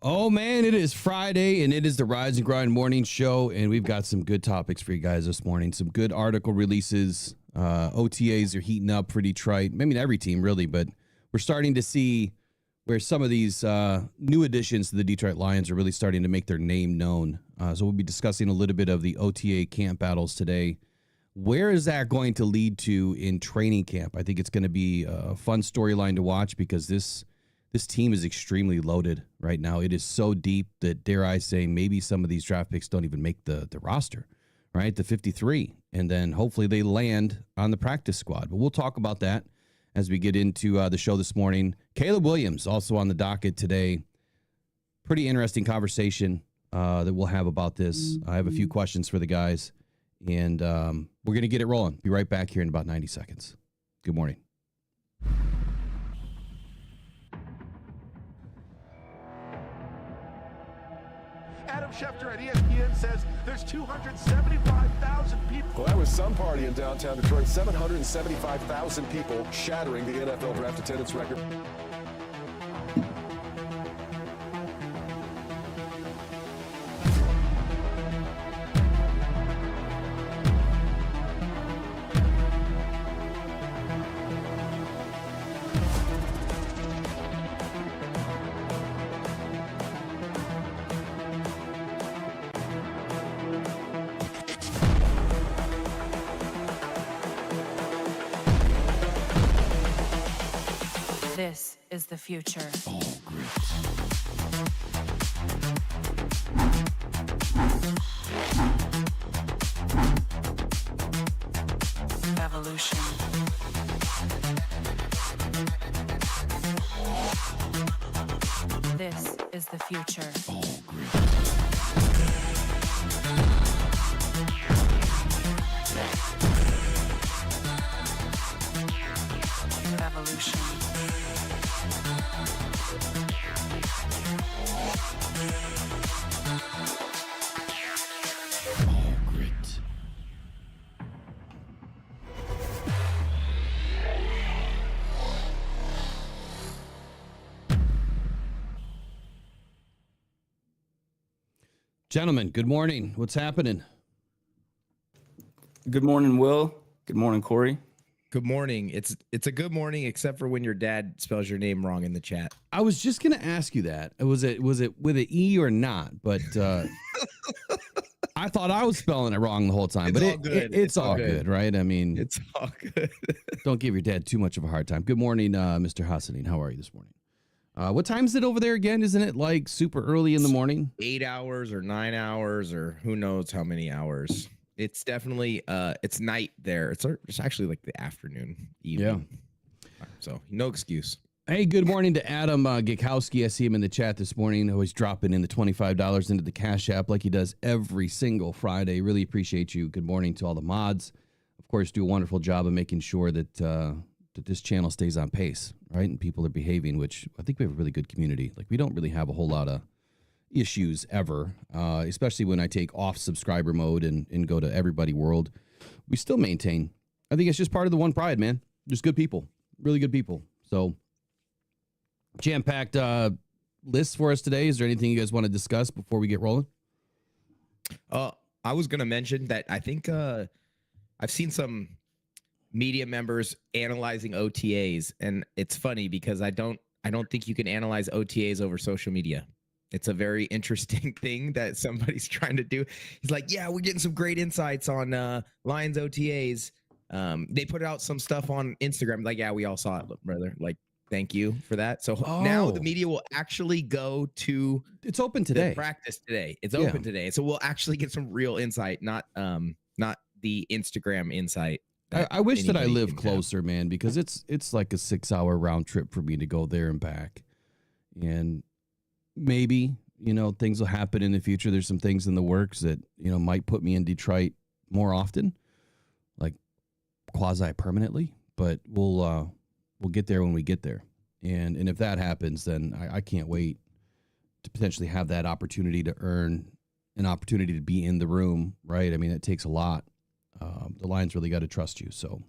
Oh, man, it is Friday, and it is the Rise and Grind Morning Show, and we've got some good topics for you guys this morning. Some good article releases. OTAs are heating up for Detroit. I mean, every team, really, but we're starting to see where some of these new additions to the Detroit Lions are really starting to make their name known. So we'll be discussing a little bit of the OTA camp battles today. Where is that going to lead to in training camp? I think it's going to be a fun storyline to watch because this team is extremely loaded right now. It is so deep that, dare I say, maybe some of these draft picks don't even make the roster, right? The 53. And then hopefully they land on the practice squad. But we'll talk about that as we get into the show this morning. Caleb Williams also on the docket today. Pretty interesting conversation that we'll have about this. I have a few questions for the guys, and we're going to get it rolling. Be right back here in about 90 seconds. Good morning. Adam Schefter at ESPN says there's 275,000 people. Well, that was some party in downtown Detroit. 775,000 people shattering the NFL draft attendance record. This is the future. All grit. Evolution. This is the future. All grit. Evolution. All grit. Gentlemen, good morning. What's happening? Good morning, Will. Good morning, Corey. Good morning. It's a good morning, except for when your dad spells your name wrong in the chat. I was just gonna ask you that. Was it with an E or not? But I thought I was spelling it wrong the whole time. It's But all good. It's all good, right? I mean, It's all good. don't give your dad too much of a hard time. Good morning, Mr. Hassanin. How are you this morning? What time is it over there again? Isn't it like super early in the morning? 8 hours or 9 hours or who knows how many hours. It's definitely it's night there. It's actually like the afternoon, evening. Yeah. So no excuse. Hey, good morning to Adam Gikowski. I see him in the chat this morning, always dropping in the $25 into the Cash App like he does every single Friday. Really appreciate you. Good morning to all the mods. Of course, do a wonderful job of making sure that that this channel stays on pace, right? And people are behaving, which I think we have a really good community. Like, we don't really have a whole lot of issues ever, especially when I take off subscriber mode and go to everybody world. We still maintain. I think it's just part of the one pride, man. There's good people, really good people. So jam-packed list for us today. Is there anything you guys want to discuss before we get rolling? I was gonna mention that I think I've seen some media members analyzing OTAs, and it's funny because I don't think you can analyze OTAs over social media. It's a very interesting thing that somebody's trying to do. He's like, yeah, we're getting some great insights on Lions OTAs. They put out some stuff on Instagram. Like, yeah, we all saw it, brother. Like, thank you for that. So now the media will actually go to it's open today. Practice today. It's open today. So we'll actually get some real insight, not the Instagram insight. I wish that I lived closer, man, because it's like a 6-hour round trip for me to go there and back. And maybe, things will happen in the future. There's some things in the works that, might put me in Detroit more often, like quasi-permanently, but we'll get there when we get there. And if that happens, then I can't wait to potentially have that opportunity to earn an opportunity to be in the room, right? I mean, it takes a lot. The Lions really got to trust you. So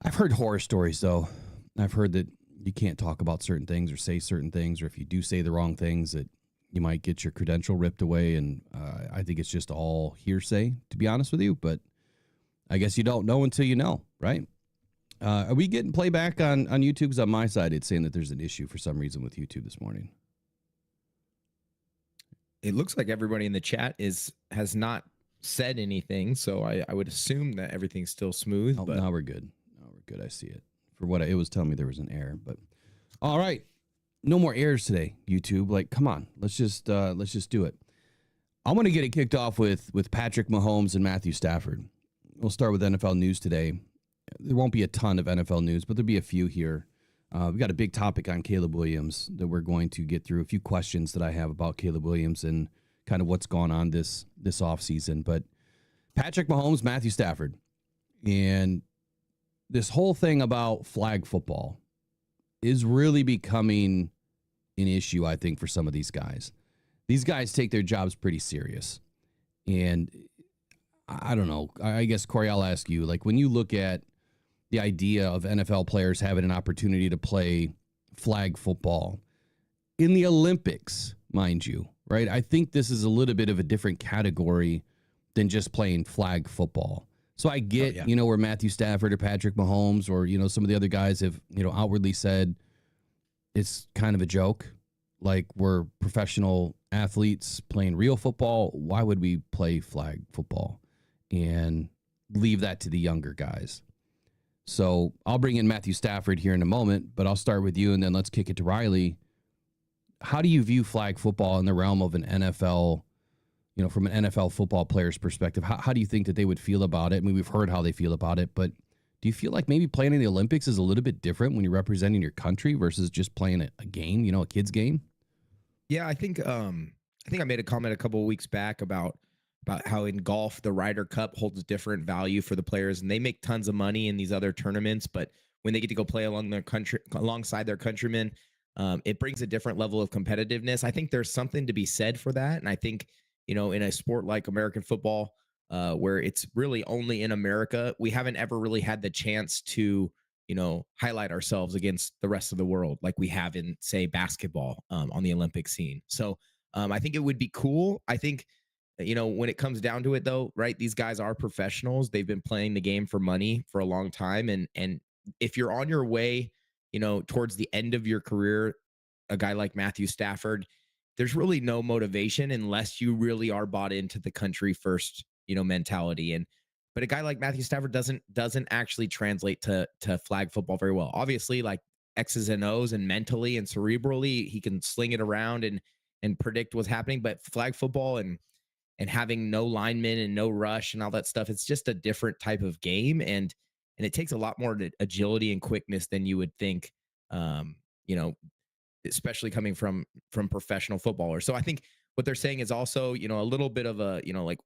I've heard horror stories, though. I've heard that, you can't talk about certain things or say certain things, or if you do say the wrong things, that you might get your credential ripped away. And I think it's just all hearsay, to be honest with you. But I guess you don't know until you know, right? Are we getting playback on YouTube? Because on my side, it's saying that there's an issue for some reason with YouTube this morning. It looks like everybody in the chat has not said anything, so I would assume that everything's still smooth. Oh, but now we're good. Now we're good. I see it. For what it was telling me, there was an error. But all right, no more errors today, YouTube. Like, come on, let's just do it. I'm gonna get it kicked off with Patrick Mahomes and Matthew Stafford. We'll start with NFL news today. There won't be a ton of NFL news, but there'll be a few here. We've got a big topic on Caleb Williams that we're going to get through. A few questions that I have about Caleb Williams and kind of what's gone on this offseason. But Patrick Mahomes, Matthew Stafford, and this whole thing about flag football is really becoming an issue, I think, for some of these guys. These guys take their jobs pretty serious. And I don't know. I guess, Corey, I'll ask you, like, when you look at the idea of NFL players having an opportunity to play flag football in the Olympics, mind you, right? I think this is a little bit of a different category than just playing flag football. So I get, where Matthew Stafford or Patrick Mahomes or, some of the other guys have, outwardly said it's kind of a joke. Like, we're professional athletes playing real football. Why would we play flag football and leave that to the younger guys? So I'll bring in Matthew Stafford here in a moment, but I'll start with you and then let's kick it to Riley. How do you view flag football in the realm of an NFL, from an NFL football player's perspective? How do you think that they would feel about it? I mean, we've heard how they feel about it, but do you feel like maybe playing in the Olympics is a little bit different when you're representing your country versus just playing a game, a kid's game? Yeah, I think I made a comment a couple of weeks back about how in golf the Ryder Cup holds different value for the players, and they make tons of money in these other tournaments. But when they get to go play alongside their countrymen, it brings a different level of competitiveness. I think there's something to be said for that, and I think in a sport like American football, where it's really only in America, we haven't ever really had the chance to highlight ourselves against the rest of the world like we have in, say, basketball on the Olympic scene. So I think it would be cool. I think. When it comes down to it, though, right, these guys are professionals. They've been playing the game for money for a long time. And if you're on your way, towards the end of your career, a guy like Matthew Stafford, there's really no motivation unless you really are bought into the country first, mentality. But a guy like Matthew Stafford doesn't actually translate to flag football very well. Obviously, like X's and O's and mentally and cerebrally, he can sling it around and predict what's happening. But flag football and having no linemen and no rush and all that stuff, it's just a different type of game. And it takes a lot more agility and quickness than you would think, especially coming from professional footballers. So I think what they're saying is also, a little bit of a, like,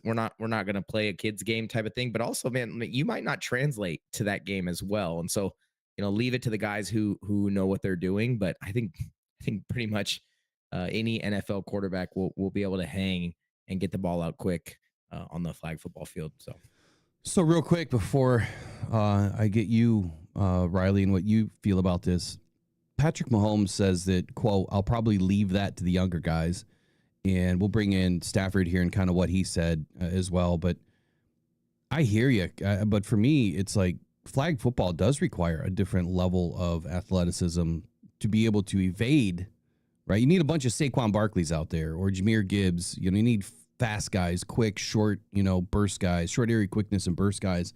we're not going to play a kid's game type of thing, but also, man, you might not translate to that game as well. And so, leave it to the guys who know what they're doing. But I think pretty much any NFL quarterback will be able to hang and get the ball out quick on the flag football field. So real quick before I get you, Riley, and what you feel about this, Patrick Mahomes says that, quote, I'll probably leave that to the younger guys. And we'll bring in Stafford here and kind of what he said as well. But I hear you. But for me, it's like flag football does require a different level of athleticism to be able to evade, right? You need a bunch of Saquon Barkleys out there or Jahmyr Gibbs. You need fast guys, quick, short, burst guys, short area quickness and burst guys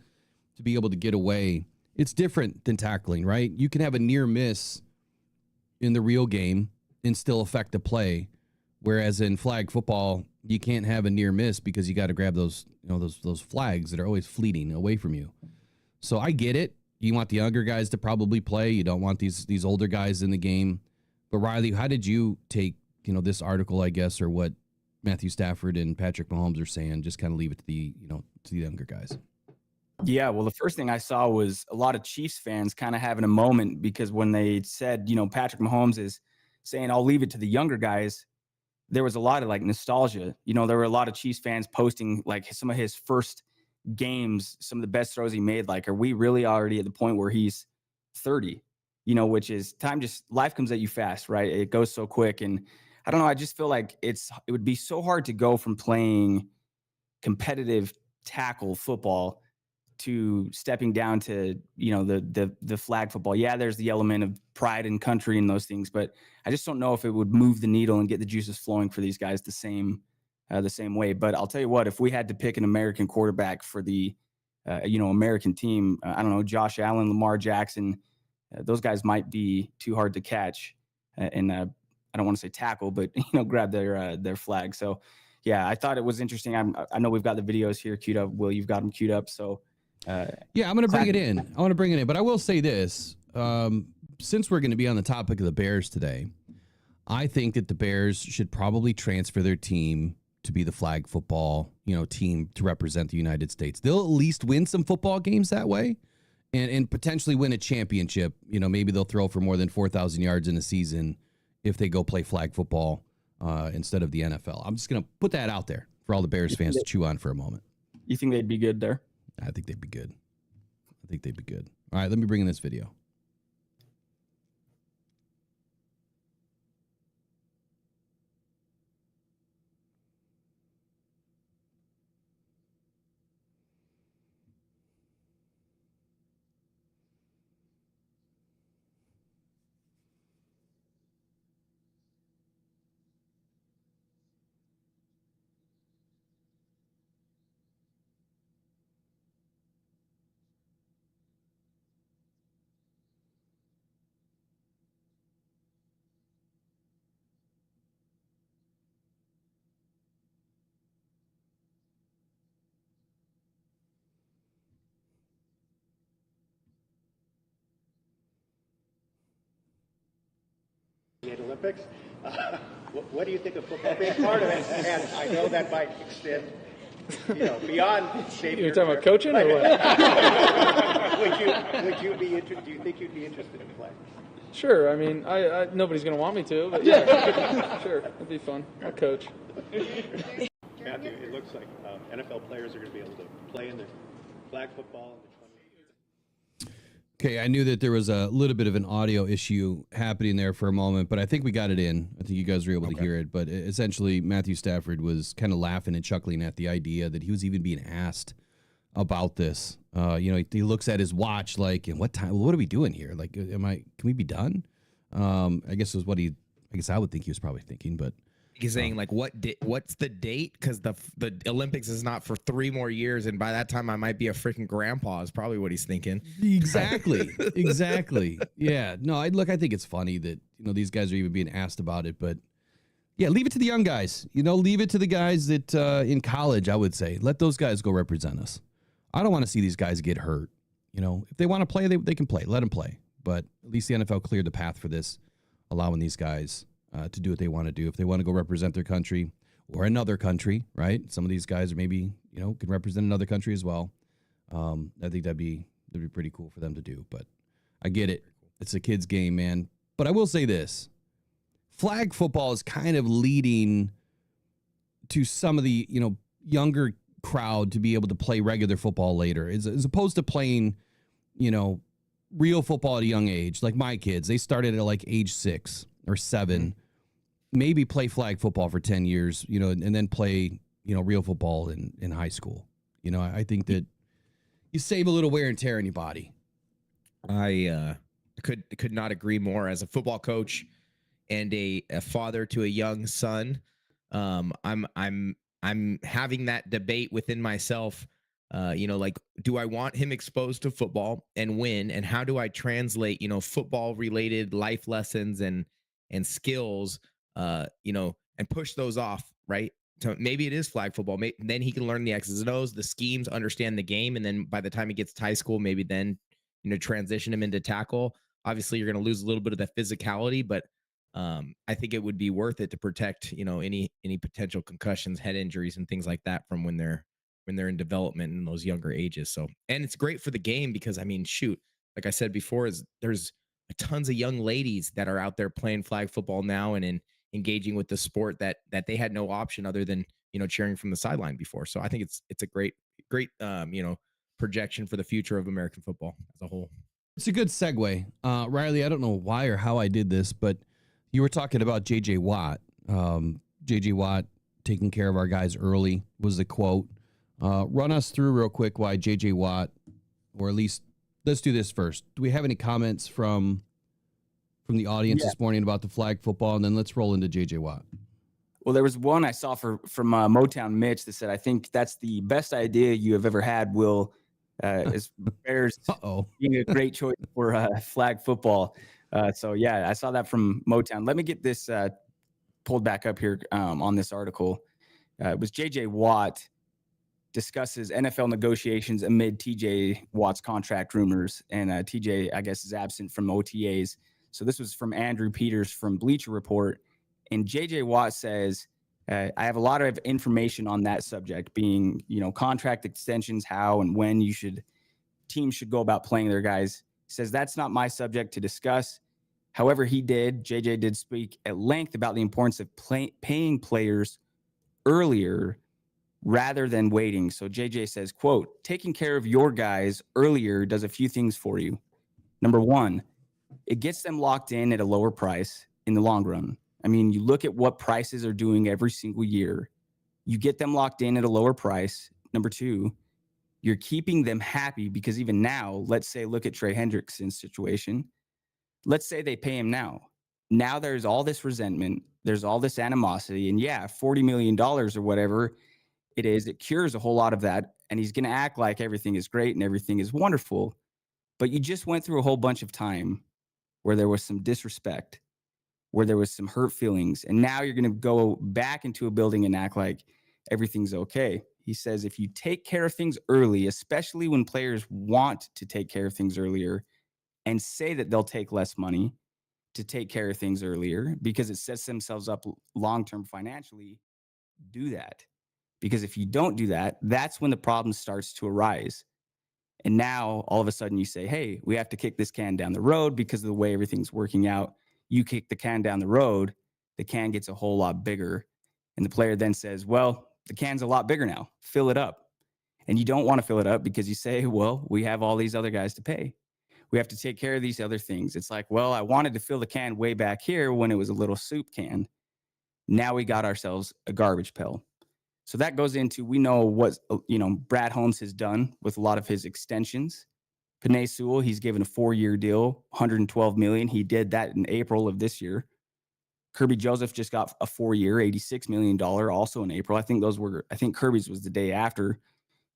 to be able to get away. It's different than tackling, right? You can have a near miss in the real game and still affect the play. Whereas in flag football, you can't have a near miss because you got to grab those, those flags that are always fleeting away from you. So I get it. You want the younger guys to probably play. You don't want these older guys in the game. But Riley, how did you take, this article, I guess, or what Matthew Stafford and Patrick Mahomes are saying? Just kind of leave it to the younger guys. Yeah, well, the first thing I saw was a lot of Chiefs fans kind of having a moment because when they said, Patrick Mahomes is saying, I'll leave it to the younger guys, there was a lot of like nostalgia. There were a lot of Chiefs fans posting like some of his first games, some of the best throws he made. Like, are we really already at the point where he's 30? which is life comes at you fast, right? It goes so quick. And I don't know. I just feel like it would be so hard to go from playing competitive tackle football to stepping down to, the flag football. Yeah, there's the element of pride and country and those things, but I just don't know if it would move the needle and get the juices flowing for these guys the same way. But I'll tell you what, if we had to pick an American quarterback for the, American team, I don't know, Josh Allen, Lamar Jackson, those guys might be too hard to catch. And I don't want to say tackle, but, grab their flag. So, yeah, I thought it was interesting. I know we've got the videos here queued up. Will, you've got them queued up. So, yeah, I'm going to bring it in. I want to bring it in, but I will say this. Since we're going to be on the topic of the Bears today, I think that the Bears should probably transfer their team to be the flag football, team to represent the United States. They'll at least win some football games that way and potentially win a championship. Maybe they'll throw for more than 4,000 yards in a season if they go play flag football instead of the NFL. I'm just going to put that out there for all the Bears fans to chew on for a moment. You think they'd be good there? I think they'd be good. All right, let me bring in this video. Olympics. What do you think of football being part of it? And I know that might extend, beyond. You're talking about coaching or what? Would you be interested? Do you think you'd be interested in playing? Sure. I mean, I nobody's going to want me to, but yeah, sure, it'd be fun. I'll coach. Matthew, it looks like NFL players are going to be able to play in the flag football. Okay, I knew that there was a little bit of an audio issue happening there for a moment, but I think we got it in. I think you guys were able to hear it. But essentially, Matthew Stafford was kind of laughing and chuckling at the idea that he was even being asked about this. He looks at his watch like, "In what time? What are we doing here? Like, can we be done?" I guess was what I would think he was probably thinking, but. He's saying like, what's the date? Because the Olympics is not for 3 more years, and by that time I might be a freaking grandpa. Is probably what he's thinking. Exactly. Yeah. No, I think it's funny that these guys are even being asked about it, but yeah, leave it to the young guys. Leave it to the guys that in college. I would say let those guys go represent us. I don't want to see these guys get hurt. If they want to play, they can play. Let them play. But at least the NFL cleared the path for this, allowing these guys to do what they want to do. If they want to go represent their country or another country, right? Some of these guys are maybe, can represent another country as well. I think that'd be pretty cool for them to do. But I get it. It's a kid's game, man. But I will say this. Flag football is kind of leading to some of the, younger crowd to be able to play regular football later, as opposed to playing, real football at a young age. Like my kids, they started at like age 6 or 7. Maybe play flag football for 10 years, and then play, real football in high school. I think that you save a little wear and tear in your body. I could not agree more. As a football coach and a father to a young son, I'm having that debate within myself. Like, do I want him exposed to football and win? And how do I translate, football related life lessons and skills, and push those off, right? So maybe it is flag football. Then he can learn the X's and O's, the schemes, understand the game. And then by the time he gets to high school, maybe then, transition him into tackle. Obviously, you're going to lose a little bit of that physicality, but I think it would be worth it to protect, any potential concussions, head injuries, and things like that from when they're in development in those younger ages. So, and it's great for the game because, shoot, like I said before, there's tons of young ladies that are out there playing flag football now and engaging with the sport that they had no option other than, cheering from the sideline before. So I think it's a great, projection for the future of American football as a whole. It's a good segue. Riley, I don't know why or how I did this, but you were talking about J.J. Watt. J.J. Watt taking care of our guys early was the quote. Run us through real quick why J.J. Watt, or at least let's do this first. Do we have any comments from the audience this morning about the flag football? And then let's roll into J.J. Watt. Well, there was one I saw from Motown Mitch that said, I think that's the best idea you have ever had, Will, as Bears being a great choice for flag football. So, yeah, I saw that from Motown. Let me get this pulled back up here on this article. It was J.J. Watt discusses NFL negotiations amid T.J. Watt's contract rumors. And T.J., I guess, is absent from OTAs. So this was from Andrew Peters from Bleacher Report. And J.J. Watt says, I have a lot of information on that subject, being, contract extensions, how and when teams should go about playing their guys. He says, that's not my subject to discuss. However, J.J. did speak at length about the importance of paying players earlier rather than waiting. So J.J. says, quote, taking care of your guys earlier does a few things for you. Number one, it gets them locked in at a lower price in the long run. I mean, you look at what prices are doing every single year. You get them locked in at a lower price. Number two, you're keeping them happy because even now, let's say, look at Trey Hendrickson's situation. Let's say they pay him now. Now there's all this resentment. There's all this animosity. And yeah, $40 million or whatever it is, it cures a whole lot of that. And he's going to act like everything is great and everything is wonderful. But you just went through a whole bunch of time where there was some disrespect, where there was some hurt feelings. And now you're going to go back into a building and act like everything's okay. He says, if you take care of things early, especially when players want to take care of things earlier and say that they'll take less money to take care of things earlier because it sets themselves up long-term financially, do that. Because if you don't do that, that's when the problem starts to arise. And now all of a sudden you say, hey, we have to kick this can down the road because of the way everything's working out. You kick the can down the road, the can gets a whole lot bigger. And the player then says, well, the can's a lot bigger now. Fill it up. And you don't want to fill it up because you say, well, we have all these other guys to pay. We have to take care of these other things. It's like, well, I wanted to fill the can way back here when it was a little soup can. Now we got ourselves a garbage pail. So that goes into, we know what, Brad Holmes has done with a lot of his extensions. Penei Sewell, he's given a 4-year deal, $112 million. He did that in April of this year. Kirby Joseph just got a 4-year, $86 million also in April. I think Kirby's was the day after.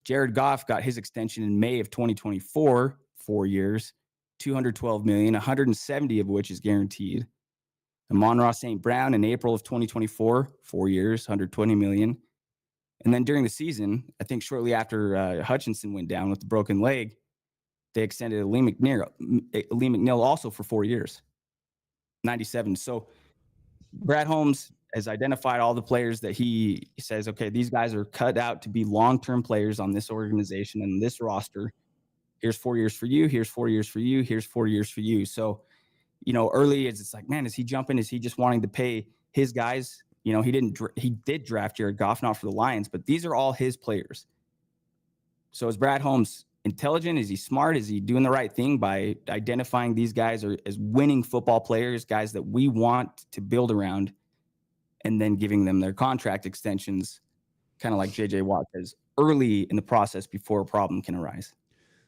Jared Goff got his extension in May of 2024, 4 years, $212 million, 170 of which is guaranteed. Amon-Ra St. Brown in April of 2024, 4 years, $120 million. And then during the season, I think shortly after Hutchinson went down with the broken leg, they extended Lee McNeil also for 4 years, 97. So Brad Holmes has identified all the players that he says, okay, these guys are cut out to be long-term players on this organization and this roster. Here's 4 years for you. Here's 4 years for you. Here's 4 years for you. So, early it's like, man, is he jumping? Is he just wanting to pay his guys? He did draft Jared Goff, not for the Lions, but these are all his players. So is Brad Holmes intelligent? Is he smart? Is he doing the right thing by identifying these guys as winning football players, guys that we want to build around, and then giving them their contract extensions, kind of like J.J. Watt says, early in the process before a problem can arise?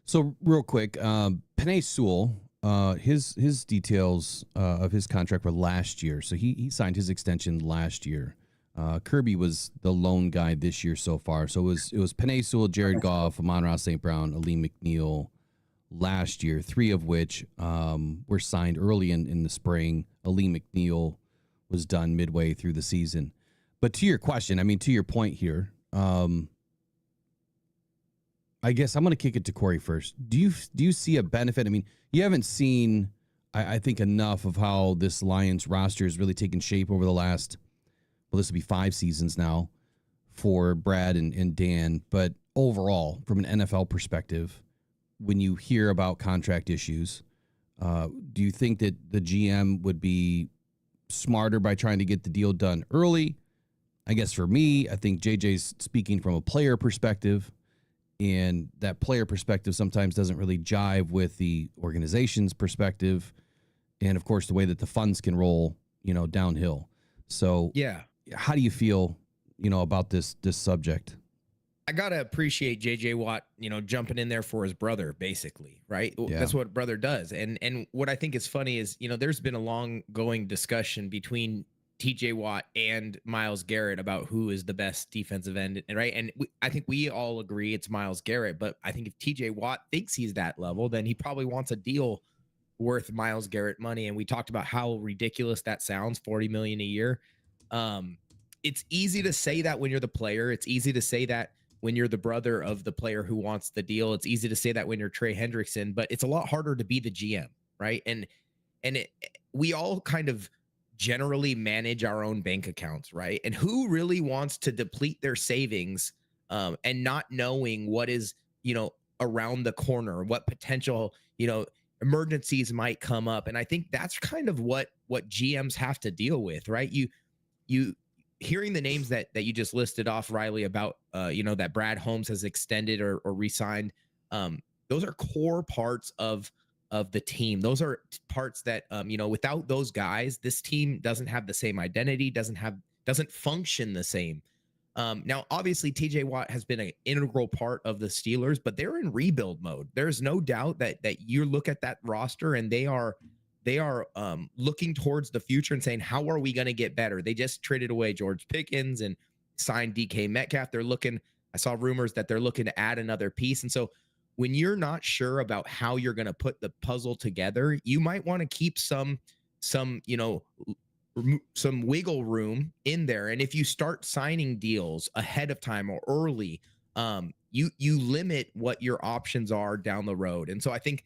So real quick, Penei Sewell, his details of his contract were last year. So he signed his extension last year. Kirby was the lone guy this year so far. So it was Penei Sewell, Jared Goff, Amon-Ra St. Brown, Lee McNeil last year, 3 of which were signed early in the spring. Lee McNeil was done midway through the season. But to your question, to your point here, I guess I'm going to kick it to Corey first. Do you see a benefit? You haven't seen, I think, enough of how this Lions roster has really taken shape over the last, this will be 5 seasons now for Brad and Dan. But overall, from an NFL perspective, when you hear about contract issues, do you think that the GM would be smarter by trying to get the deal done early? I guess for me, I think JJ's speaking from a player perspective. And that player perspective sometimes doesn't really jive with the organization's perspective. And of course, the way that the funds can roll, downhill. So Yeah. how do you feel, about this subject? I gotta appreciate JJ Watt, jumping in there for his brother, basically, right? Yeah. That's what brother does. And what I think is funny is, there's been a long going discussion between TJ Watt and Myles Garrett about who is the best defensive end, right? And I think we all agree it's Myles Garrett, but I think if TJ Watt thinks he's that level, then he probably wants a deal worth Myles Garrett money. And we talked about how ridiculous that sounds, $40 million a year. It's easy to say that when you're the player. It's easy to say that when you're the brother of the player who wants the deal. It's easy to say that when you're Trey Hendrickson, but it's a lot harder to be the GM, right? And we all kind of generally manage our own bank accounts, right? And who really wants to deplete their savings and not knowing what is, around the corner, what potential, emergencies might come up. And I think that's kind of what GMs have to deal with, right? You hearing the names that you just listed off, Riley, about that Brad Holmes has extended or re-signed, those are core parts of the team. Those are parts that without those guys, this team doesn't have the same identity, doesn't function the same. Now, obviously, TJ Watt has been an integral part of the Steelers, but they're in rebuild mode. There's no doubt that you look at that roster and they are looking towards the future and saying, how are we going to get better? They just traded away George Pickens and signed DK Metcalf. I saw rumors that they're looking to add another piece. And so when you're not sure about how you're going to put the puzzle together, you might want to keep some wiggle room in there. And if you start signing deals ahead of time or early, you limit what your options are down the road. And so I think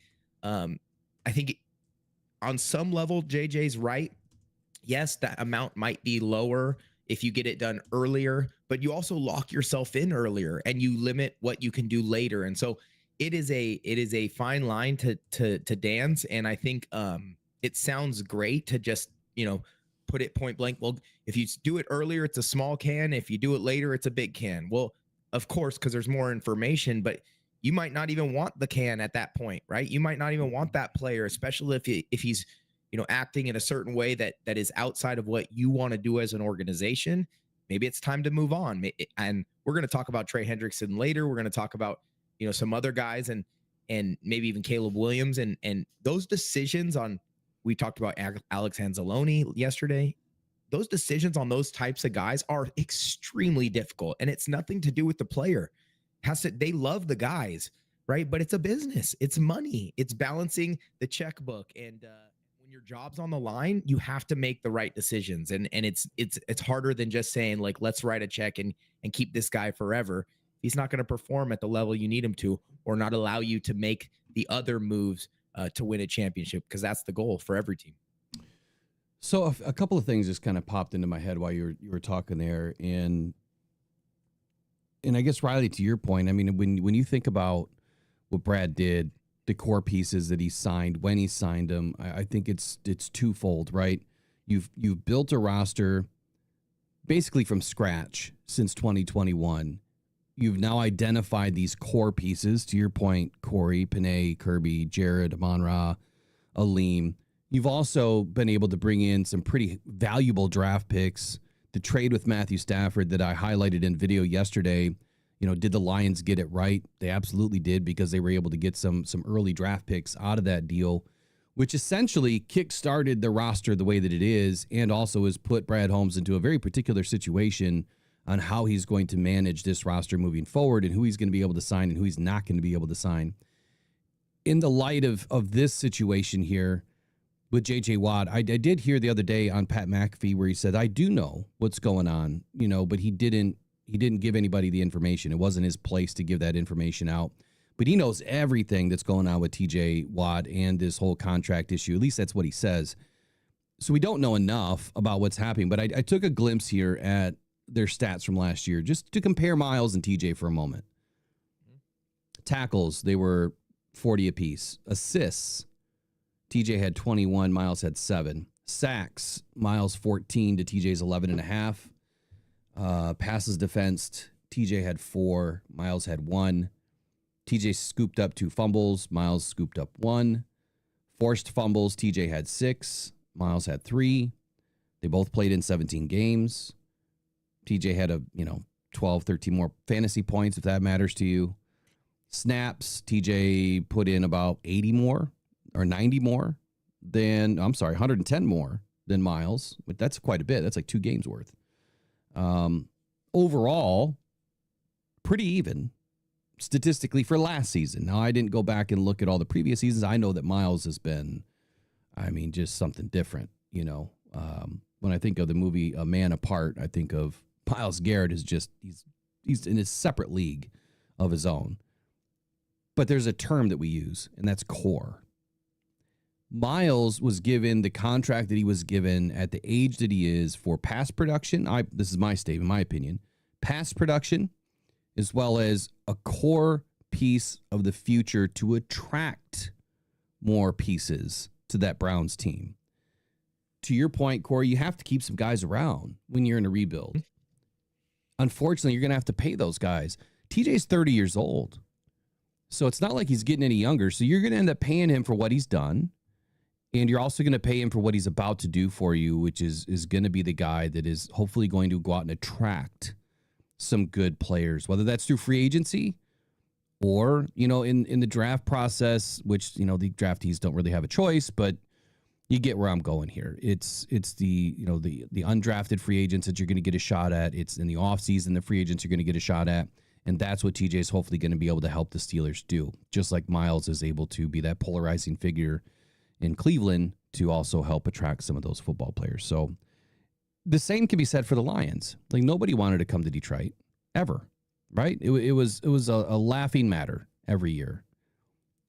on some level, JJ's right. Yes, that amount might be lower if you get it done earlier, but you also lock yourself in earlier and you limit what you can do later. And so it is a fine line to dance. And I think it sounds great to just, put it point blank. Well, if you do it earlier, it's a small can. If you do it later, it's a big can. Well, of course, because there's more information, but you might not even want the can at that point, right? You might not even want that player, especially if he's, acting in a certain way that is outside of what you want to do as an organization. Maybe it's time to move on. And we're going to talk about Trey Hendrickson later. We're going to talk about, some other guys and maybe even Caleb Williams and those decisions on. We talked about Alex Anzalone yesterday. Those decisions on those types of guys are extremely difficult, and it's nothing to do with the player. They love the guys, right? But it's a business. It's money. It's balancing the checkbook. And when your job's on the line, you have to make the right decisions. And it's harder than just saying, like, let's write a check and keep this guy forever. He's not going to perform at the level you need him to, or not allow you to make the other moves to win a championship, because that's the goal for every team. So a couple of things just kind of popped into my head while you were talking there. And I guess, Riley, to your point, I mean, when you think about what Brad did, the core pieces that he signed, when he signed them, I think it's twofold, right? You've built a roster basically from scratch since 2021. You've now identified these core pieces, to your point, Corey, Panay, Kirby, Jared, Amon-Ra, Aleem. You've also been able to bring in some pretty valuable draft picks. The trade with Matthew Stafford that I highlighted in video yesterday, did the Lions get it right? They absolutely did, because they were able to get some early draft picks out of that deal, which essentially kickstarted the roster the way that it is, and also has put Brad Holmes into a very particular situation on how he's going to manage this roster moving forward and who he's going to be able to sign and who he's not going to be able to sign. In the light of this situation here with J.J. Watt, I did hear the other day on Pat McAfee where he said, I do know what's going on, but he didn't give anybody the information. It wasn't his place to give that information out. But he knows everything that's going on with T.J. Watt and this whole contract issue. At least that's what he says. So we don't know enough about what's happening. But I took a glimpse here at their stats from last year, just to compare Myles and TJ for a moment. Tackles, they were 40 apiece. Assists, TJ had 21, Myles had 7. Sacks, Myles 14 to TJ's 11.5. Passes defensed, TJ had 4, Myles had 1. TJ scooped up 2 fumbles. Miles scooped up 1. Forced fumbles, TJ had 6. Miles had 3. They both played in 17 games. TJ had 12, 13 more fantasy points, if that matters to you. Snaps, TJ put in about 80 more or 90 more than, 110 more than Miles. But that's quite a bit. That's like 2 games worth. Overall, pretty even statistically for last season. Now, I didn't go back and look at all the previous seasons. I know that Miles has been, just something different, When I think of the movie A Man Apart, I think of Myles Garrett is just, he's in a separate league of his own. But there's a term that we use, and that's core. Miles was given the contract that he was given at the age that he is for past production. This is my statement, my opinion. Past production, as well as a core piece of the future to attract more pieces to that Browns team. To your point, Corey, you have to keep some guys around when you're in a rebuild. Unfortunately, you're going to have to pay those guys. TJ's 30 years old, so it's not like he's getting any younger. So you're going to end up paying him for what he's done, and you're also going to pay him for what he's about to do for you, which is going to be the guy that is hopefully going to go out and attract some good players, whether that's through free agency or, in the draft process, which, the draftees don't really have a choice, but you get where I'm going here. It's the undrafted free agents that you're going to get a shot at. It's in the offseason, the free agents you're going to get a shot at. And that's what TJ is hopefully going to be able to help the Steelers do. Just like Miles is able to be that polarizing figure in Cleveland to also help attract some of those football players. So the same can be said for the Lions. Like, nobody wanted to come to Detroit ever, right? It was a laughing matter every year.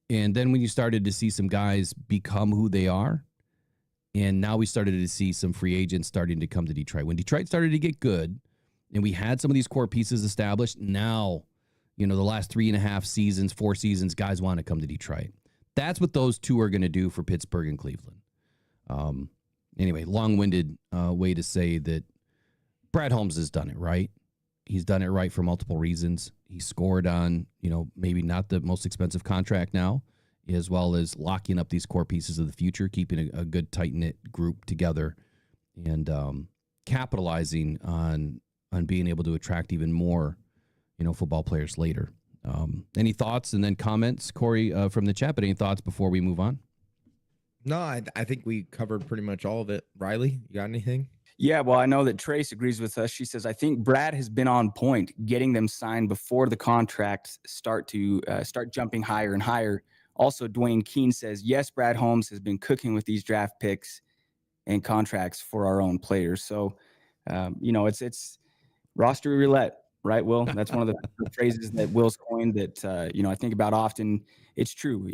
And then when you started to see some guys become who they are, and now we started to see some free agents starting to come to Detroit. When Detroit started to get good and we had some of these core pieces established, now, the last 3.5 seasons, 4 seasons, guys want to come to Detroit. That's what those two are going to do for Pittsburgh and Cleveland. Anyway, long-winded way to say that Brad Holmes has done it right. He's done it right for multiple reasons. He scored on, maybe not the most expensive contract now, as well as locking up these core pieces of the future, keeping a good tight-knit group together, and capitalizing on being able to attract even more, football players later. Any thoughts and then comments, Corey, from the chat? But any thoughts before we move on? No, I think we covered pretty much all of it. Riley, you got anything? Yeah, well, I know that Trace agrees with us. She says, I think Brad has been on point, getting them signed before the contracts start jumping higher and higher. Also, Dwayne Keene says, yes, Brad Holmes has been cooking with these draft picks and contracts for our own players. So, it's roster roulette, right, Will? That's one of the phrases that Will's coined that, I think about often. It's true,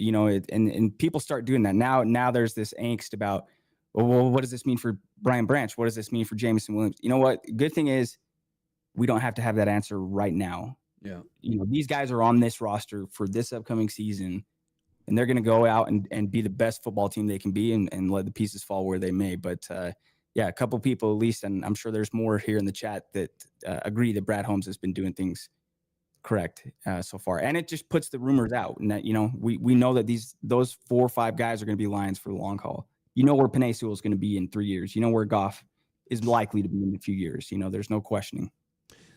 and people start doing that. Now there's this angst about, well, what does this mean for Brian Branch? What does this mean for Jameson Williams? You know what? Good thing is we don't have to have that answer right now. Yeah. These guys are on this roster for this upcoming season, and they're going to go out and be the best football team they can be and let the pieces fall where they may. But, a couple people at least, and I'm sure there's more here in the chat that agree that Brad Holmes has been doing things correct so far. And it just puts the rumors out. And that, we know that those 4 or 5 guys are going to be Lions for the long haul. Where Penei Sewell is going to be in 3 years. Where Goff is likely to be in a few years. There's no questioning.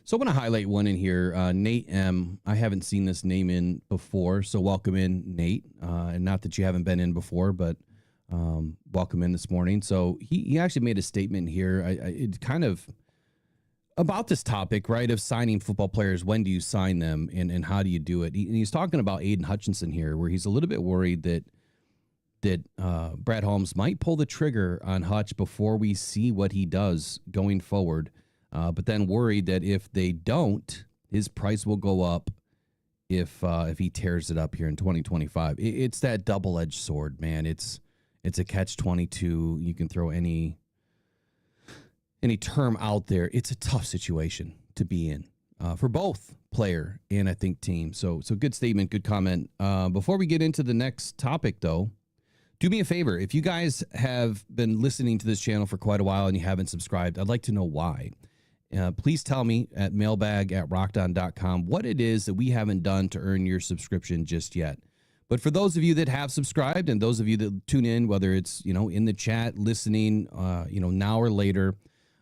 So I want to highlight one in here. Nate M. I haven't seen this name in before, so welcome in, Nate. And not that you haven't been in before, but welcome in this morning. So he actually made a statement here. It kind of about this topic, right, of signing football players. When do you sign them, and how do you do it? He's talking about Aiden Hutchinson here, where he's a little bit worried that Brad Holmes might pull the trigger on Hutch before we see what he does going forward. But then worried that if they don't, his price will go up if he tears it up here in 2025. It's that double-edged sword, man. It's a catch-22. You can throw any term out there. It's a tough situation to be in for both player and I think team. So good statement, good comment. Before we get into the next topic, though, do me a favor. If you guys have been listening to this channel for quite a while and you haven't subscribed, I'd like to know why. please tell me at mailbag@rockdown.com what it is that we haven't done to earn your subscription just yet. But for those of you that have subscribed and those of you that tune in, whether it's, in the chat, listening, now or later,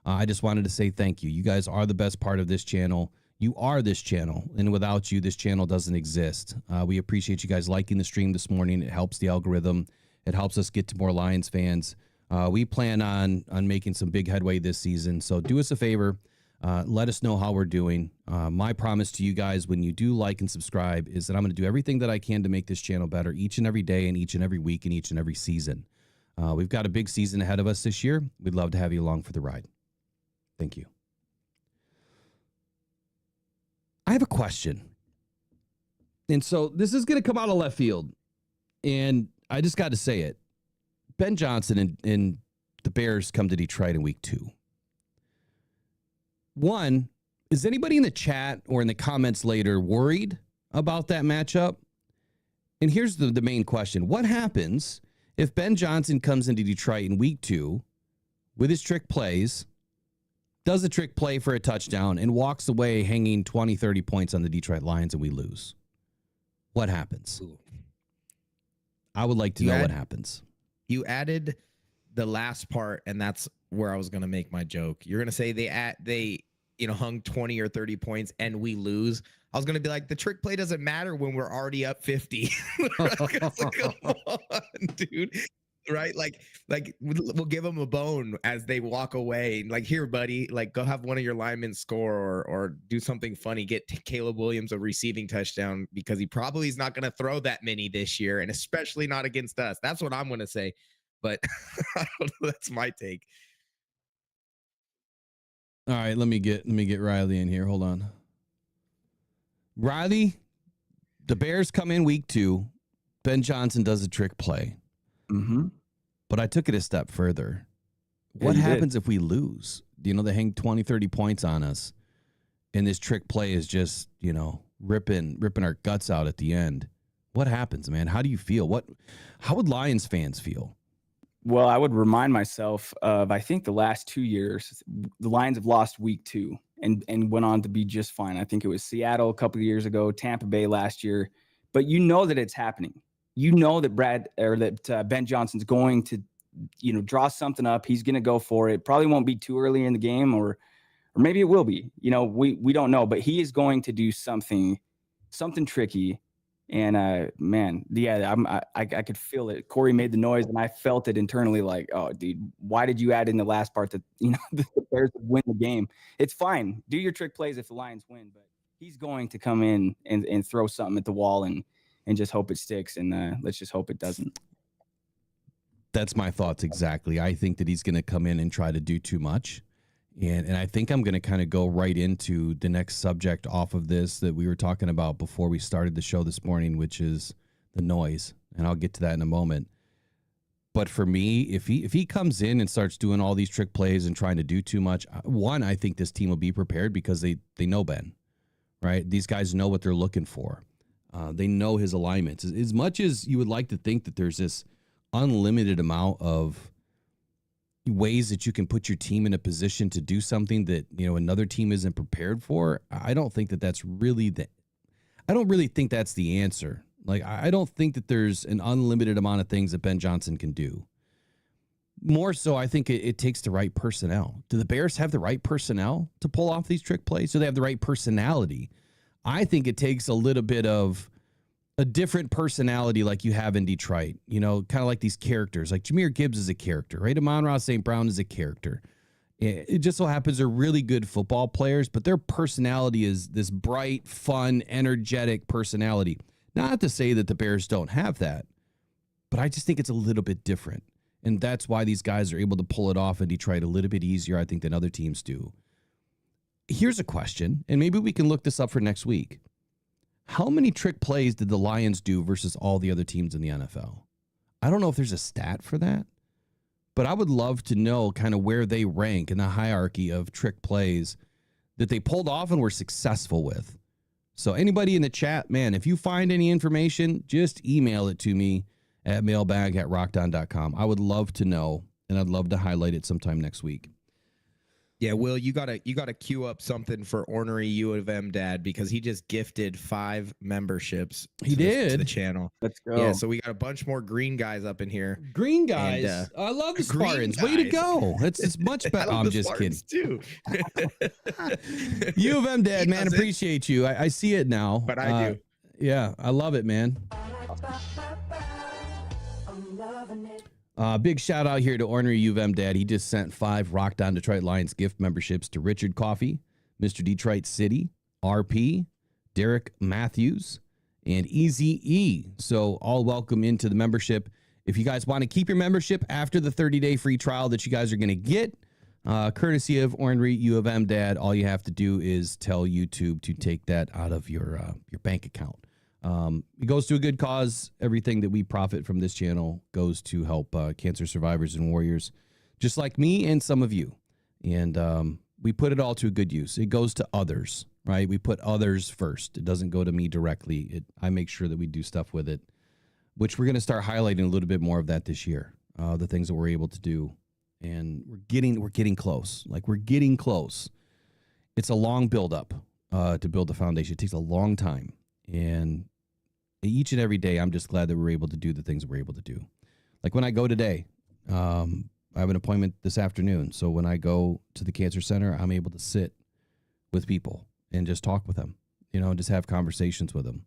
I just wanted to say thank you. You guys are the best part of this channel. You are this channel, and without you, this channel doesn't exist. We appreciate you guys liking the stream this morning. It helps the algorithm. It helps us get to more Lions fans. We plan on making some big headway this season, so do us a favor. Let us know how we're doing. My promise to you guys when you do like and subscribe is that I'm going to do everything that I can to make this channel better each and every day and each and every week and each and every season. We've got a big season ahead of us this year. We'd love to have you along for the ride. Thank you. I have a question. And so this is going to come out of left field. And I just got to say it. Ben Johnson and the Bears come to Detroit in week 2. One, is anybody in the chat or in the comments later worried about that matchup? And here's the main question. What happens if Ben Johnson comes into Detroit in week 2 with his trick plays, does a trick play for a touchdown, and walks away hanging 20, 30 points on the Detroit Lions and we lose? What happens? I would like to know what happens. You added the last part, and that's where I was going to make my joke. You're going to say they hung 20 or 30 points and we lose. I was going to be like, the trick play doesn't matter when we're already up 50. Come on, dude. Right? Like we'll give them a bone as they walk away. Like, here, buddy, like, go have one of your linemen score or do something funny. Get Caleb Williams a receiving touchdown because he probably is not going to throw that many this year, and especially not against us. That's what I'm going to say. But I don't know, that's my take. All right, let me get Riley in here. Hold on. Riley, the Bears come in week 2. Ben Johnson does a trick play. Mm-hmm. But I took it a step further. What happens if we lose? They hang 20, 30 points on us, and this trick play is just, ripping our guts out at the end. What happens, man? How do you feel? How would Lions fans feel? Well, I would remind myself of, I think the last 2 years, the Lions have lost week 2 and went on to be just fine. I think it was Seattle a couple of years ago, Tampa Bay last year. But you know that it's happening. You know that Ben Johnson's going to, draw something up. He's going to go for it. Probably won't be too early in the game, or maybe it will be. We don't know. But he is going to do something tricky. And man, yeah, I could feel it. Corey made the noise, and I felt it internally. Like, oh, dude, why did you add in the last part that the Bears would win the game? It's fine. Do your trick plays if the Lions win, but he's going to come in and throw something at the wall and just hope it sticks. And let's just hope it doesn't. That's my thoughts exactly. I think that he's going to come in and try to do too much. And I think I'm going to kind of go right into the next subject off of this that we were talking about before we started the show this morning, which is the noise. And I'll get to that in a moment. But for me, if he comes in and starts doing all these trick plays and trying to do too much, one, I think this team will be prepared because they know Ben, right? These guys know what they're looking for. They know his alignments. As much as you would like to think that there's this unlimited amount of ways that you can put your team in a position to do something that, another team isn't prepared for, I don't think that that's really I don't really think that's the answer. Like, I don't think that there's an unlimited amount of things that Ben Johnson can do. More so, I think it takes the right personnel. Do the Bears have the right personnel to pull off these trick plays? Do they have the right personality? I think it takes a little bit of a different personality like you have in Detroit, kind of like these characters. Like Jahmyr Gibbs is a character, right? Amon-Ra St. Brown is a character. It just so happens they're really good football players, but their personality is this bright, fun, energetic personality. Not to say that the Bears don't have that, but I just think it's a little bit different. And that's why these guys are able to pull it off in Detroit a little bit easier, I think, than other teams do. Here's a question, and maybe we can look this up for next week. How many trick plays did the Lions do versus all the other teams in the NFL? I don't know if there's a stat for that, but I would love to know kind of where they rank in the hierarchy of trick plays that they pulled off and were successful with. So anybody in the chat, man, if you find any information, just email it to me at mailbag@rockdown.com. I would love to know, and I'd love to highlight it sometime next week. Yeah, Will, you gotta queue up something for Ornery U of M Dad, because he just gifted 5 memberships. He to did. the channel. Let's go. Yeah, so we got a bunch more green guys up in here. Green guys. And, I love the green Spartans. Way to guys. go. It's much better. I love I'm the just kidding. Spartans, too. U of M Dad, He man, doesn't, appreciate you. I see it now. but I do. Yeah, I love it, man. Big shout out here to Ornery U of M Dad. He just sent 5 Rockhound Detroit Lions gift memberships to Richard Coffey, Mr. Detroit City, RP, Derek Matthews, and Easy E. So all welcome into the membership. If you guys want to keep your membership after the 30-day free trial that you guys are going to get, courtesy of Ornery U of M Dad, all you have to do is tell YouTube to take that out of your bank account. It goes to a good cause. Everything that we profit from this channel goes to help cancer survivors and warriors, just like me and some of you. And we put it all to a good use. It goes to others, right? We put others first. It doesn't go to me directly. I make sure that we do stuff with it, which we're going to start highlighting a little bit more of that this year. The things that we're able to do, and we're getting close. Like, we're getting close. It's a long build up to build the foundation. It takes a long time, and each and every day, I'm just glad that we're able to do the things that we're able to do. Like when I go today, I have an appointment this afternoon. So when I go to the cancer center, I'm able to sit with people and just talk with them, just have conversations with them.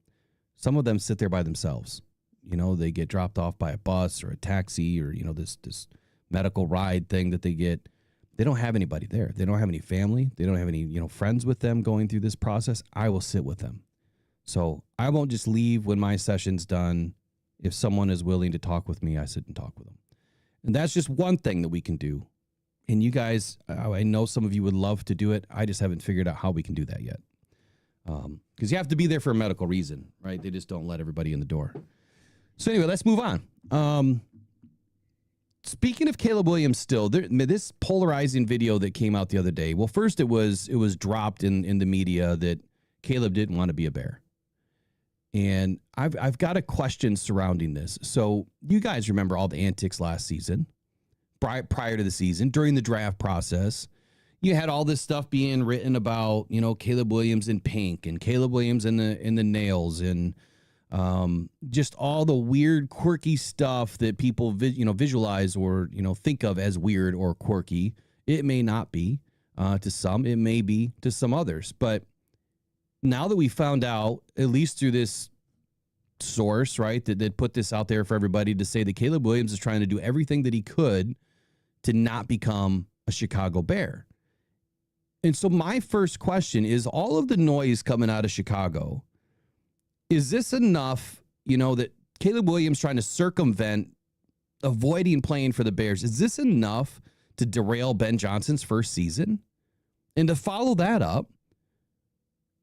Some of them sit there by themselves. They get dropped off by a bus or a taxi or, this medical ride thing that they get. They don't have anybody there. They don't have any family. They don't have any, friends with them going through this process. I will sit with them. So I won't just leave when my session's done. If someone is willing to talk with me, I sit and talk with them. And that's just one thing that we can do. And you guys, I know some of you would love to do it. I just haven't figured out how we can do that yet. Because you have to be there for a medical reason, right? They just don't let everybody in the door. So anyway, let's move on. Speaking of Caleb Williams still, this polarizing video that came out the other day. Well, first it was dropped in the media that Caleb didn't want to be a Bear. And I've got a question surrounding this. So you guys remember all the antics last season, prior to the season, during the draft process. You had all this stuff being written about, Caleb Williams in pink and Caleb Williams in the nails and just all the weird, quirky stuff that people visualize or think of as weird or quirky. It may not be to some, it may be to some others, but now that we found out, at least through this source, right, that put this out there for everybody to say that Caleb Williams is trying to do everything that he could to not become a Chicago Bear. And so my first question is, all of the noise coming out of Chicago, is this enough, that Caleb Williams trying to circumvent avoiding playing for the Bears, is this enough to derail Ben Johnson's first season? And to follow that up,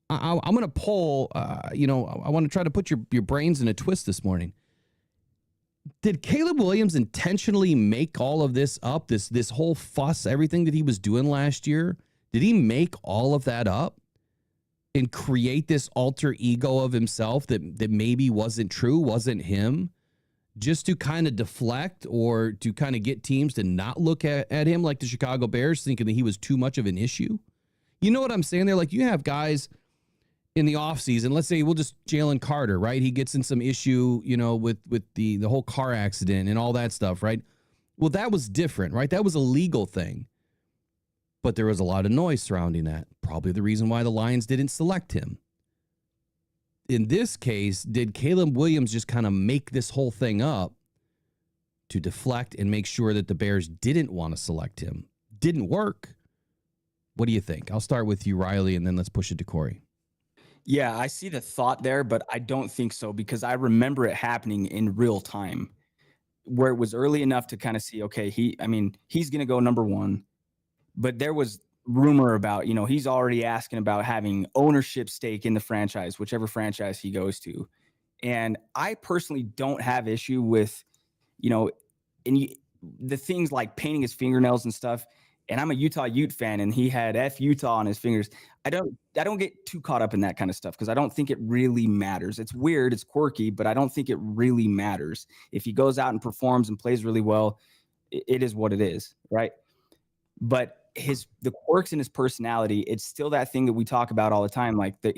I'm going to poll, I want to try to put your brains in a twist this morning. Did Caleb Williams intentionally make all of this up, this whole fuss, everything that he was doing last year? Did he make all of that up and create this alter ego of himself that maybe wasn't true, wasn't him, just to kind of deflect or to kind of get teams to not look at him like the Chicago Bears, thinking that he was too much of an issue? You know what I'm saying there? Like, you have guys in the offseason, let's say we'll just Jalen Carter, right? He gets in some issue, with the whole car accident and all that stuff, right? Well, that was different, right? That was a legal thing. But there was a lot of noise surrounding that. Probably the reason why the Lions didn't select him. In this case, did Caleb Williams just kind of make this whole thing up to deflect and make sure that the Bears didn't want to select him? Didn't work. What do you think? I'll start with you, Riley, and then let's push it to Corey. Yeah, I see the thought there, but I don't think so, because I remember it happening in real time where it was early enough to kind of see, okay, he's going to go number 1. But there was rumor about, he's already asking about having ownership stake in the franchise, whichever franchise he goes to. And I personally don't have issue with, the things like painting his fingernails and stuff. And I'm a Utah Ute fan, and he had F Utah on his fingers. I don't get too caught up in that kind of stuff because I don't think it really matters. It's weird, it's quirky, but I don't think it really matters. If he goes out and performs and plays really well, it is what it is, right? But the quirks in his personality, it's still that thing that we talk about all the time, like that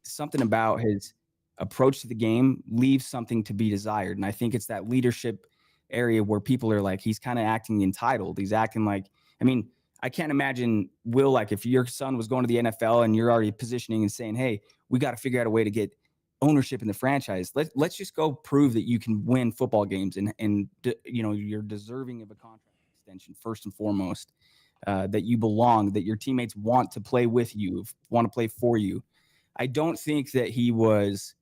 something about his approach to the game leaves something to be desired. And I think it's that leadership area where people are like, he's kind of acting entitled. He's acting like, I mean, I can't imagine, Will, like if your son was going to the NFL and you're already positioning and saying, hey, we got to figure out a way to get ownership in the franchise. Let's just go prove that you can win football games and you're deserving of a contract extension first and foremost. That you belong, that your teammates want to play with you, want to play for you. I don't think that he was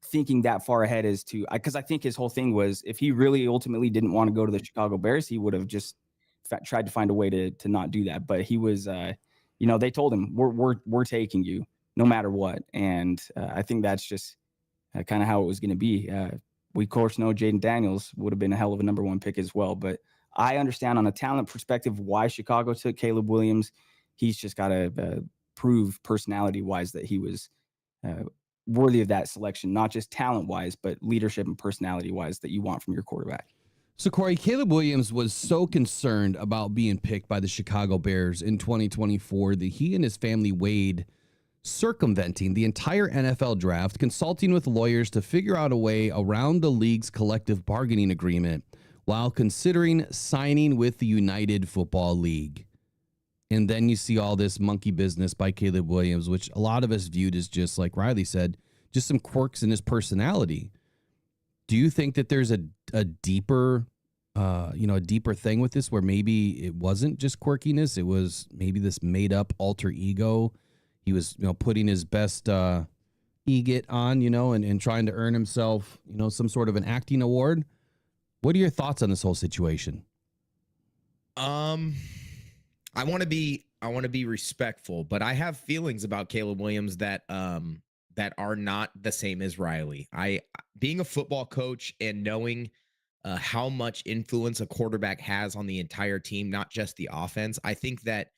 thinking that far ahead as to, because I think his whole thing was, if he really ultimately didn't want to go to the Chicago Bears, he would have just tried to find a way to not do that. But he was, they told him, we're taking you no matter what. And I think that's just kind of how it was going to be. We of course know Jaden Daniels would have been a hell of a number 1 pick as well, but I understand on a talent perspective why Chicago took Caleb Williams. He's just got to prove personality-wise that he was worthy of that selection, not just talent-wise, but leadership and personality-wise that you want from your quarterback. So, Corey, Caleb Williams was so concerned about being picked by the Chicago Bears in 2024 that he and his family weighed circumventing the entire NFL draft, consulting with lawyers to figure out a way around the league's collective bargaining agreement, while considering signing with the United Football League. And then you see all this monkey business by Caleb Williams, which a lot of us viewed as, just like Riley said, just some quirks in his personality. Do you think that there's a deeper thing with this, where maybe it wasn't just quirkiness, it was maybe this made up alter ego? He was, putting his best EGOT on, and trying to earn himself, some sort of an acting award. What are your thoughts on this whole situation? I want to be respectful, but I have feelings about Caleb Williams that are not the same as Riley. Being a football coach and knowing how much influence a quarterback has on the entire team, not just the offense, I think that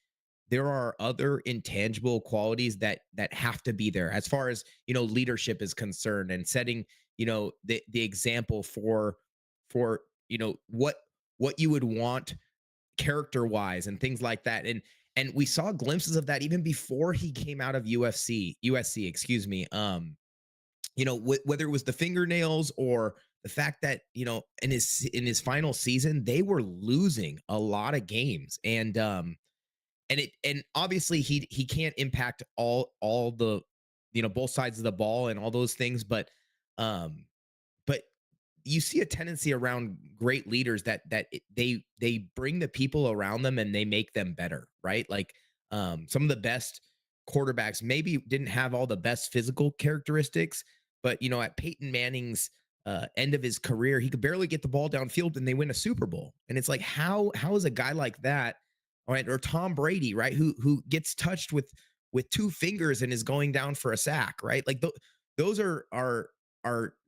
there are other intangible qualities that have to be there as far as, leadership is concerned, and setting, the example for what you would want character wise and things like that. And we saw glimpses of that even before he came out of USC, excuse me. Whether it was the fingernails or the fact that, in his final season, they were losing a lot of games. And obviously he can't impact all the, both sides of the ball and all those things. But you see a tendency around great leaders that they bring the people around them and they make them better, right? Like some of the best quarterbacks maybe didn't have all the best physical characteristics, but at Peyton Manning's end of his career, he could barely get the ball downfield and they win a Super Bowl. And it's like, how is a guy like that, right? Or Tom Brady, right? Who gets touched with 2 fingers and is going down for a sack, right? Like those are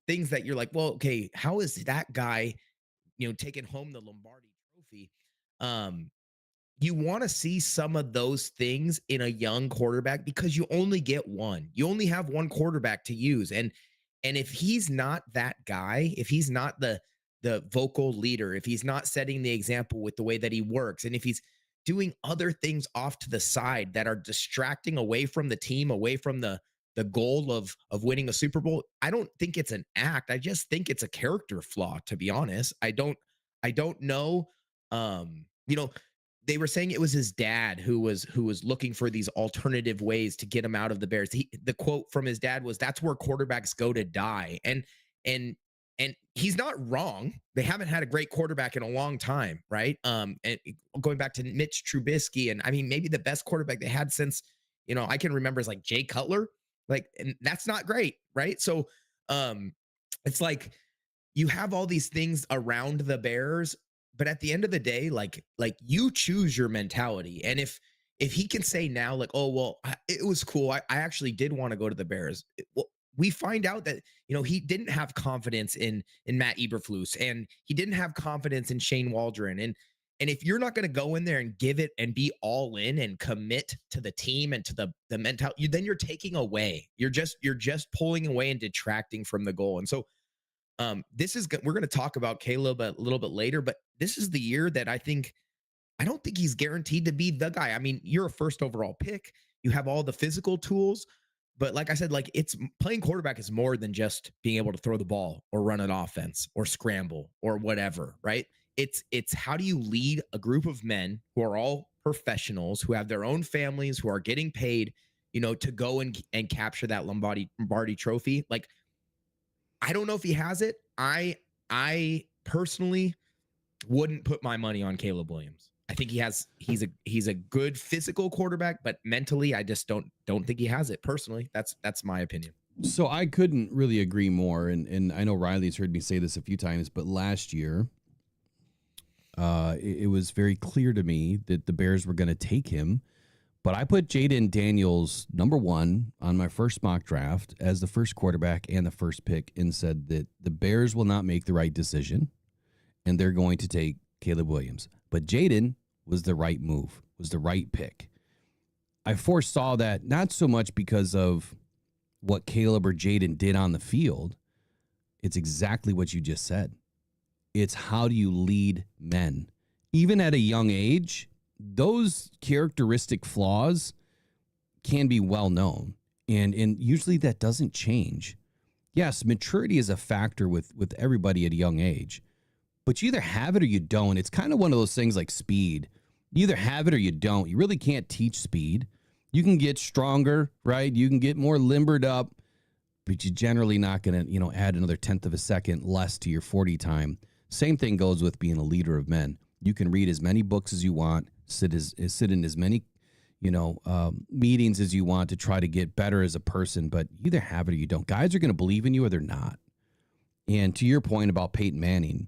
things that you're like, well, okay, how is that guy, taking home the Lombardi trophy? You want to see some of those things in a young quarterback because you only get one. You only have one quarterback to use. And if he's not that guy, if he's not the vocal leader, if he's not setting the example with the way that he works, and if he's doing other things off to the side that are distracting away from the team, away from the goal of winning a Super Bowl, I don't think it's an act. I just think it's a character flaw, to be honest. I don't know. They were saying it was his dad who was looking for these alternative ways to get him out of the Bears. The quote from his dad was, "That's where quarterbacks go to die." And he's not wrong. They haven't had a great quarterback in a long time, right? And going back to Mitch Trubisky, and I mean, maybe the best quarterback they had since, I can remember is like Jay Cutler. Like, and that's not great, right? So it's like you have all these things around the Bears, but at the end of the day, like you choose your mentality. And if he can say now, like, oh, well, it was cool, I actually did want to go to the Bears. Well, we find out that, he didn't have confidence in Matt Eberflus, and he didn't have confidence in Shane Waldron. And if you're not going to go in there and give it and be all in and commit to the team and to the mentality, then you're taking away. You're just pulling away and detracting from the goal. And so we're going to talk about Caleb a little bit later, but this is the year that I think I don't think he's guaranteed to be the guy. I mean, you're a first overall pick. You have all the physical tools, but like I said, like it's playing quarterback is more than just being able to throw the ball or run an offense or scramble or whatever, right? It's how do you lead a group of men who are all professionals, who have their own families, who are getting paid, to go and capture that Lombardi trophy. Like, I don't know if he has it. I personally wouldn't put my money on Caleb Williams. I think he's a good physical quarterback, but mentally, I just don't think he has it. Personally, that's my opinion. So I couldn't really agree more. And I know Riley's heard me say this a few times, but last year, it was very clear to me that the Bears were going to take him. But I put Jaden Daniels number 1 on my first mock draft as the first quarterback and the first pick, and said that the Bears will not make the right decision and they're going to take Caleb Williams. But Jaden was the right move, was the right pick. I foresaw that not so much because of what Caleb or Jaden did on the field. It's exactly what you just said. It's how do you lead men? Even at a young age, those characteristic flaws can be well known. And usually that doesn't change. Yes, maturity is a factor with everybody at a young age. But you either have it or you don't. It's kind of one of those things like speed. You either have it or you don't. You really can't teach speed. You can get stronger, right? You can get more limbered up, but you're generally not going to, add another 1/10 of a second less to your 40 time. Same thing goes with being a leader of men. You can read as many books as you want, sit in as many, meetings as you want to try to get better as a person, but you either have it or you don't. Guys are going to believe in you or they're not. And to your point about Peyton Manning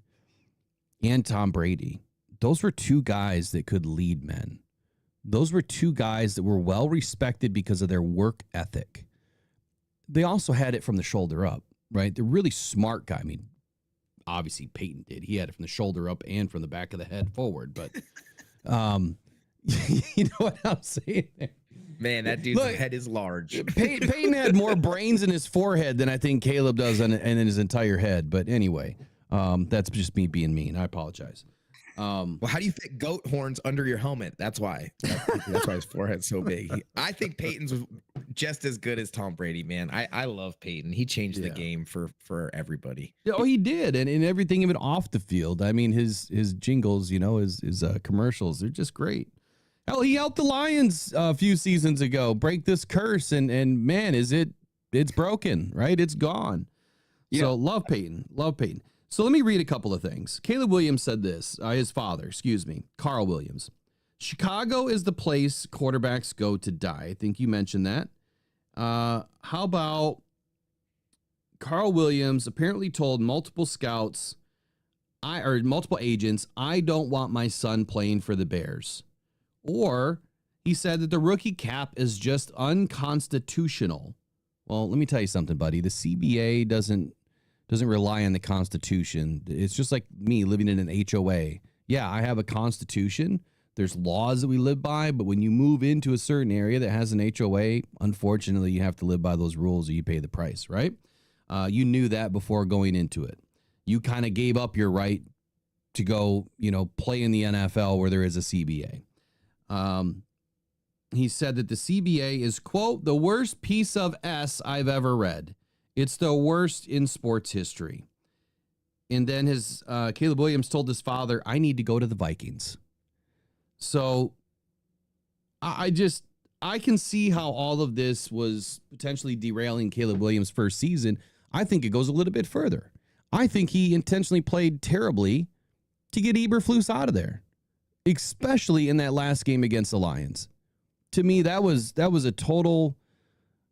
and Tom Brady, those were two guys that could lead men. Those were two guys that were well respected because of their work ethic. They also had it from the shoulder up, right? They're really smart guy. I mean, obviously Peyton did. He had it from the shoulder up and from the back of the head forward, but you know what I'm saying there? Man, that dude's head is large. Peyton had more brains in his forehead than I think Caleb does in his entire head. But anyway, that's just me being mean. I apologize. Well, how do you fit goat horns under your helmet? That's why. That's why his forehead's so big. I think Peyton's just as good as Tom Brady, man. I love Peyton. He changed the game for everybody. Oh, he did, and everything even off the field. I mean, his jingles, his commercials, they're just great. Hell, he helped the Lions a few seasons ago break this curse, and man, it's broken, right? It's gone. Yeah. So love Peyton. So let me read a couple of things. Caleb Williams said this, his father, Carl Williams. Chicago is the place quarterbacks go to die. I think you mentioned that. How about Carl Williams apparently told multiple scouts, multiple agents, I don't want my son playing for the Bears. Or he said that the rookie cap is just unconstitutional. Well, let me tell you something, buddy. The CBA doesn't rely on the Constitution. It's just like me living in an HOA. Yeah, I have a Constitution. There's laws that we live by, but when you move into a certain area that has an HOA, unfortunately, you have to live by those rules or you pay the price, right? You knew that before going into it. You kind of gave up your right to go, play in the NFL where there is a CBA. He said that the CBA is, quote, the worst piece of S I've ever read. It's the worst in sports history. And then Caleb Williams told his father, I need to go to the Vikings. So I can see how all of this was potentially derailing Caleb Williams' first season. I think it goes a little bit further. I think he intentionally played terribly to get Eberflus out of there, especially in that last game against the Lions. To me, that was a total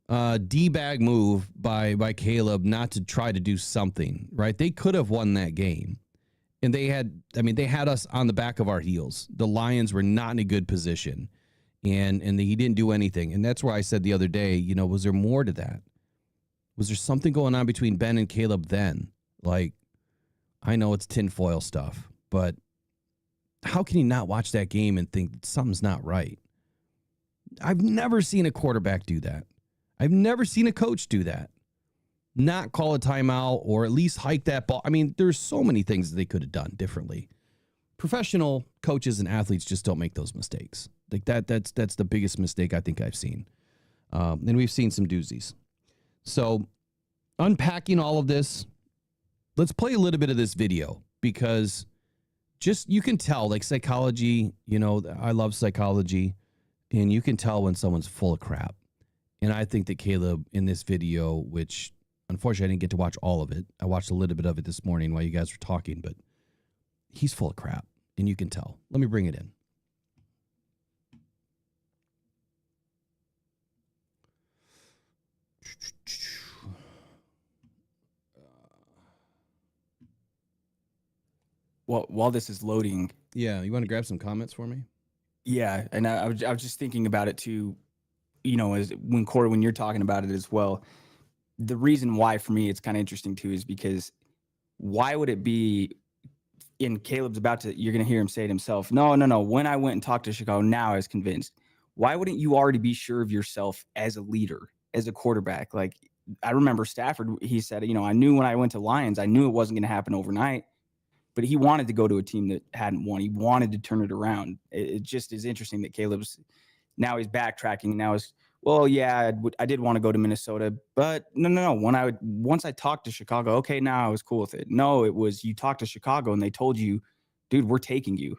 D-bag move by Caleb not to try to do something, right? They could have won that game. And they had us on the back of our heels. The Lions were not in a good position. And he didn't do anything. And that's why I said the other day, was there more to that? Was there something going on between Ben and Caleb then? Like, I know it's tinfoil stuff, but how can you not watch that game and think that something's not right? I've never seen a quarterback do that. I've never seen a coach do that. Not call a timeout or at least hike that ball. I mean, there's so many things that they could have done differently. professional coaches and athletes just don't make those mistakes. Like that's the biggest mistake I think I've seen. And we've seen some doozies. So unpacking all of this, let's play a little bit of this video because just you can tell, like psychology, I love psychology, and you can tell when someone's full of crap. And I think that Caleb in this video, which unfortunately I didn't get to watch all of it. I watched a little bit of it this morning while you guys were talking, but he's full of crap, and you can tell. Let me bring it in. Well, while this is loading, Yeah, you want to grab some comments for me? yeah, and I was just thinking about it too, as when Corey, when you're talking about it as well. The reason why for me it's kind of interesting too is because why would it be in Caleb's you're going to hear him say it himself. No. When I went and talked to Chicago, now I was convinced. Why wouldn't you already be sure of yourself as a leader, as a quarterback? Like I remember Stafford, he said, I knew when I went to Lions, I knew it wasn't going to happen overnight, but he wanted to go to a team that hadn't won. He wanted to turn it around. It just is interesting that now he's backtracking. Now is, well, yeah, I did want to go to Minnesota, but no. Once I talked to Chicago, okay, now I was cool with it. No, it was you talked to Chicago and they told you, dude, we're taking you.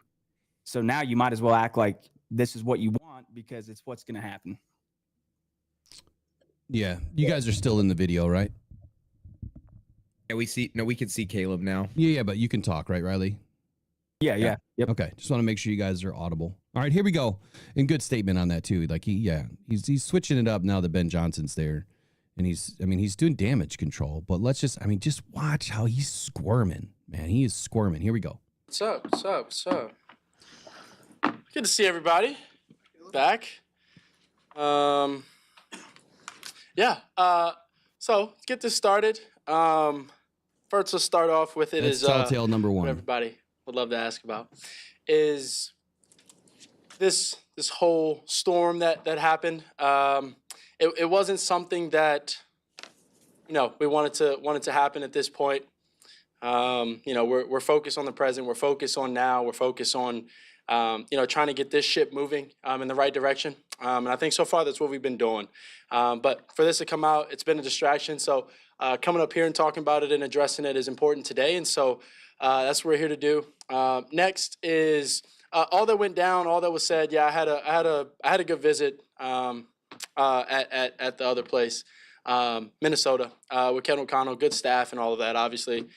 So now you might as well act like this is what you want because it's what's going to happen. Yeah, you guys are still in the video, right? Yeah, we can see Caleb now. Yeah, but you can talk, right, Riley? Yeah. Yep. Okay, just want to make sure you guys are audible. All right, here we go. And good statement on that too. Like he's switching it up now that Ben Johnson's there, and he's doing damage control. But let's just watch how he's squirming, man. He is squirming. Here we go. What's up? Good to see everybody back. So let's get this started. First, let's start off with it. That's is telltale number one. What everybody would love to ask about is this whole storm that happened. It wasn't something that we wanted to happen at this point. We're focused on the present. We're focused on now. We're focused on trying to get this ship moving in the right direction. And I think so far that's what we've been doing. But for this to come out, it's been a distraction. So coming up here and talking about it and addressing it is important today. And so that's what we're here to do. Next is all that went down, all that was said. Yeah, I had a good visit at the other place, Minnesota, with Ken O'Connell, good staff and all of that. Obviously,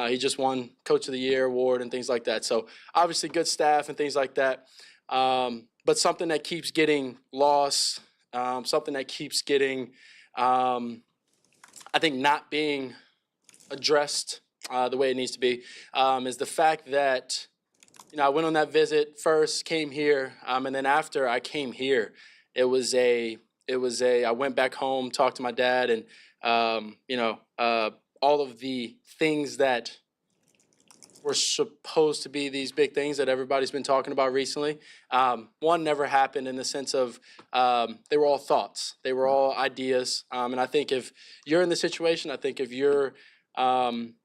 he just won Coach of the Year award and things like that. So obviously, good staff and things like that. But something that keeps getting lost, something that keeps getting, I think, not being addressed the way it needs to be, is the fact that, I went on that visit first, came here, and then after I came here, I went back home, talked to my dad, and, all of the things that were supposed to be these big things that everybody's been talking about recently. One never happened in the sense of they were all thoughts. They were all ideas. And I think if you're in the situation, I think if your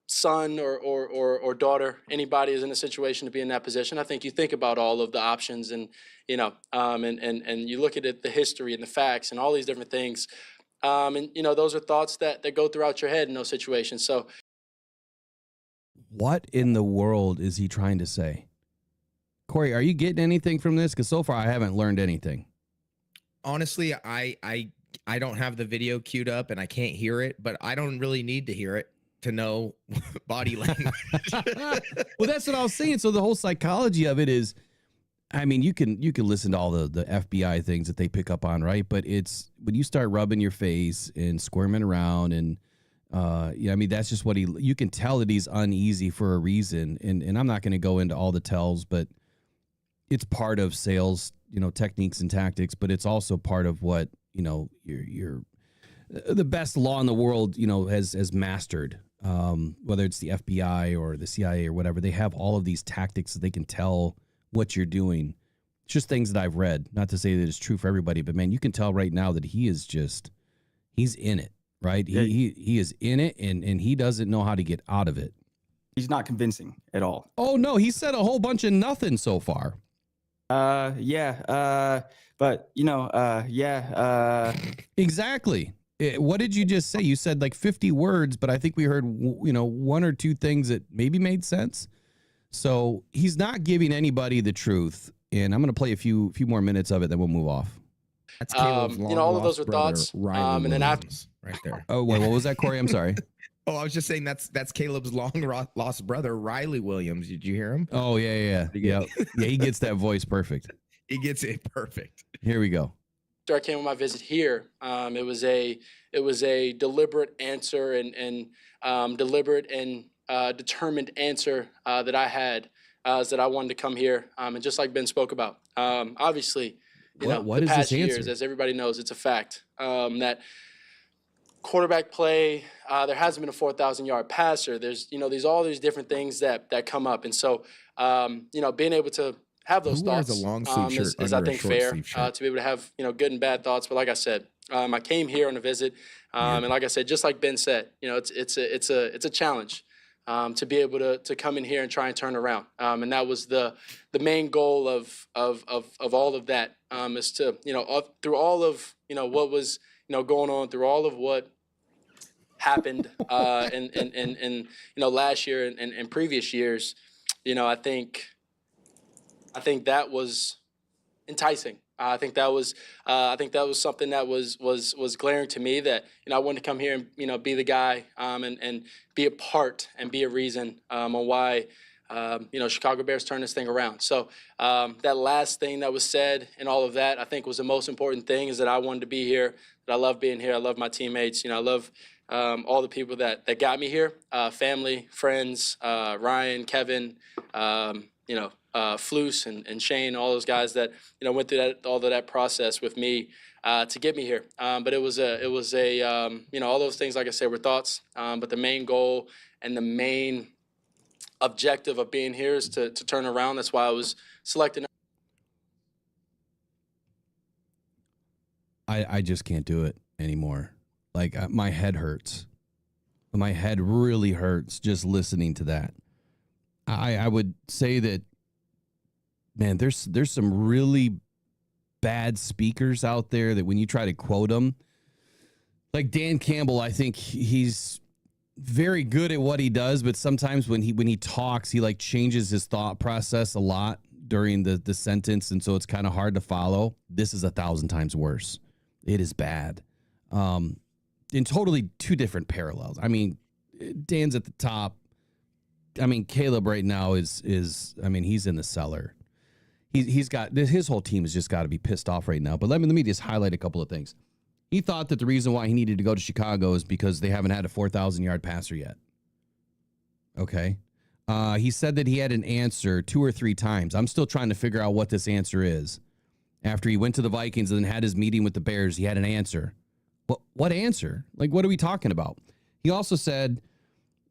son or daughter, anybody is in a situation to be in that position, I think you think about all of the options and, and you look at it, the history and the facts and all these different things. Those are thoughts that go throughout your head in those situations. So what in the world is he trying to say? Corey, are you getting anything from this? Because so far I haven't learned anything. Honestly, I don't have the video queued up and I can't hear it, but I don't really need to hear it to know body language. Well, that's what I was saying. So the whole psychology of it is, you can listen to all the FBI things that they pick up on, right? But it's when you start rubbing your face and squirming around and that's just what you can tell that he's uneasy for a reason. And I'm not going to go into all the tells, but it's part of sales, techniques and tactics, but it's also part of what, your the best law in the world, has mastered, whether it's the FBI or the CIA or whatever. They have all of these tactics that they can tell what you're doing. It's just things that I've read, not to say that it's true for everybody, but man, you can tell right now that he's in it. Right. Yeah. He is in it and he doesn't know how to get out of it. He's not convincing at all. Oh no, he said a whole bunch of nothing so far. Yeah. But Exactly. What did you just say? You said like 50 words, but I think we heard, one or two things that maybe made sense. So he's not giving anybody the truth. And I'm going to play a few more minutes of it, then we'll move off. That's Caleb's all of those were brother, thoughts. Riley And then after, Williams, right there. Oh, wait, what was that, Corey? I'm sorry. Oh, I was just saying that's Caleb's long lost brother, Riley Williams. Did you hear him? Oh, yeah. Yeah, he gets that voice perfect. He gets it perfect. Here we go. after I came on my visit here, it was a deliberate answer and deliberate and determined answer that I had, is that I wanted to come here, and just like Ben spoke about, obviously, What the is past this years, answer? as everybody knows, it's a fact that quarterback play, there hasn't been a 4,000-yard passer. There's all these different things that come up, and so being able to have those Who wears thoughts a long sleeve shirt is I under a think short fair sleeve shirt? to be able to have good and bad thoughts. But like I said, I came here on a visit, and like I said, just like Ben said, it's a challenge to be able to come in here and try and turn around. And that was the main goal of all of that, is to through all of what was going on, through all of what happened in last year and previous years. I think that was enticing. I think that was something that was glaring to me, that I wanted to come here and be the guy, and be a part and be a reason on why Chicago Bears turn this thing around. So that last thing that was said and all of that, I think, was the most important thing, is that I wanted to be here, that I love being here, I love my teammates, I love all the people that got me here, family, friends, Ryan, Kevin, Flus and Shane, all those guys that went through all of that process with me to get me here. But it was all those things, like I said, were thoughts. But the main goal and the main objective of being here is to turn around. That's why I was selected. I just can't do it anymore. Like, my head hurts. My head really hurts just listening to that. I would say that, man, there's some really bad speakers out there that when you try to quote them, like Dan Campbell, I think he's very good at what he does, but sometimes when he talks, he like changes his thought process a lot during the sentence, and so it's kind of hard to follow. This is 1,000 times worse. It is bad. In totally two different parallels. I mean, Dan's at the top. I mean, Caleb right now is he's in the cellar. He's got his whole team has just got to be pissed off right now. But let me just highlight a couple of things. He thought that the reason why he needed to go to Chicago is because they haven't had a 4,000-yard passer yet. Okay. He said that he had an answer 2 or 3 times. I'm still trying to figure out what this answer is. After he went to the Vikings and then had his meeting with the Bears, he had an answer. What answer? Like, what are we talking about? He also said,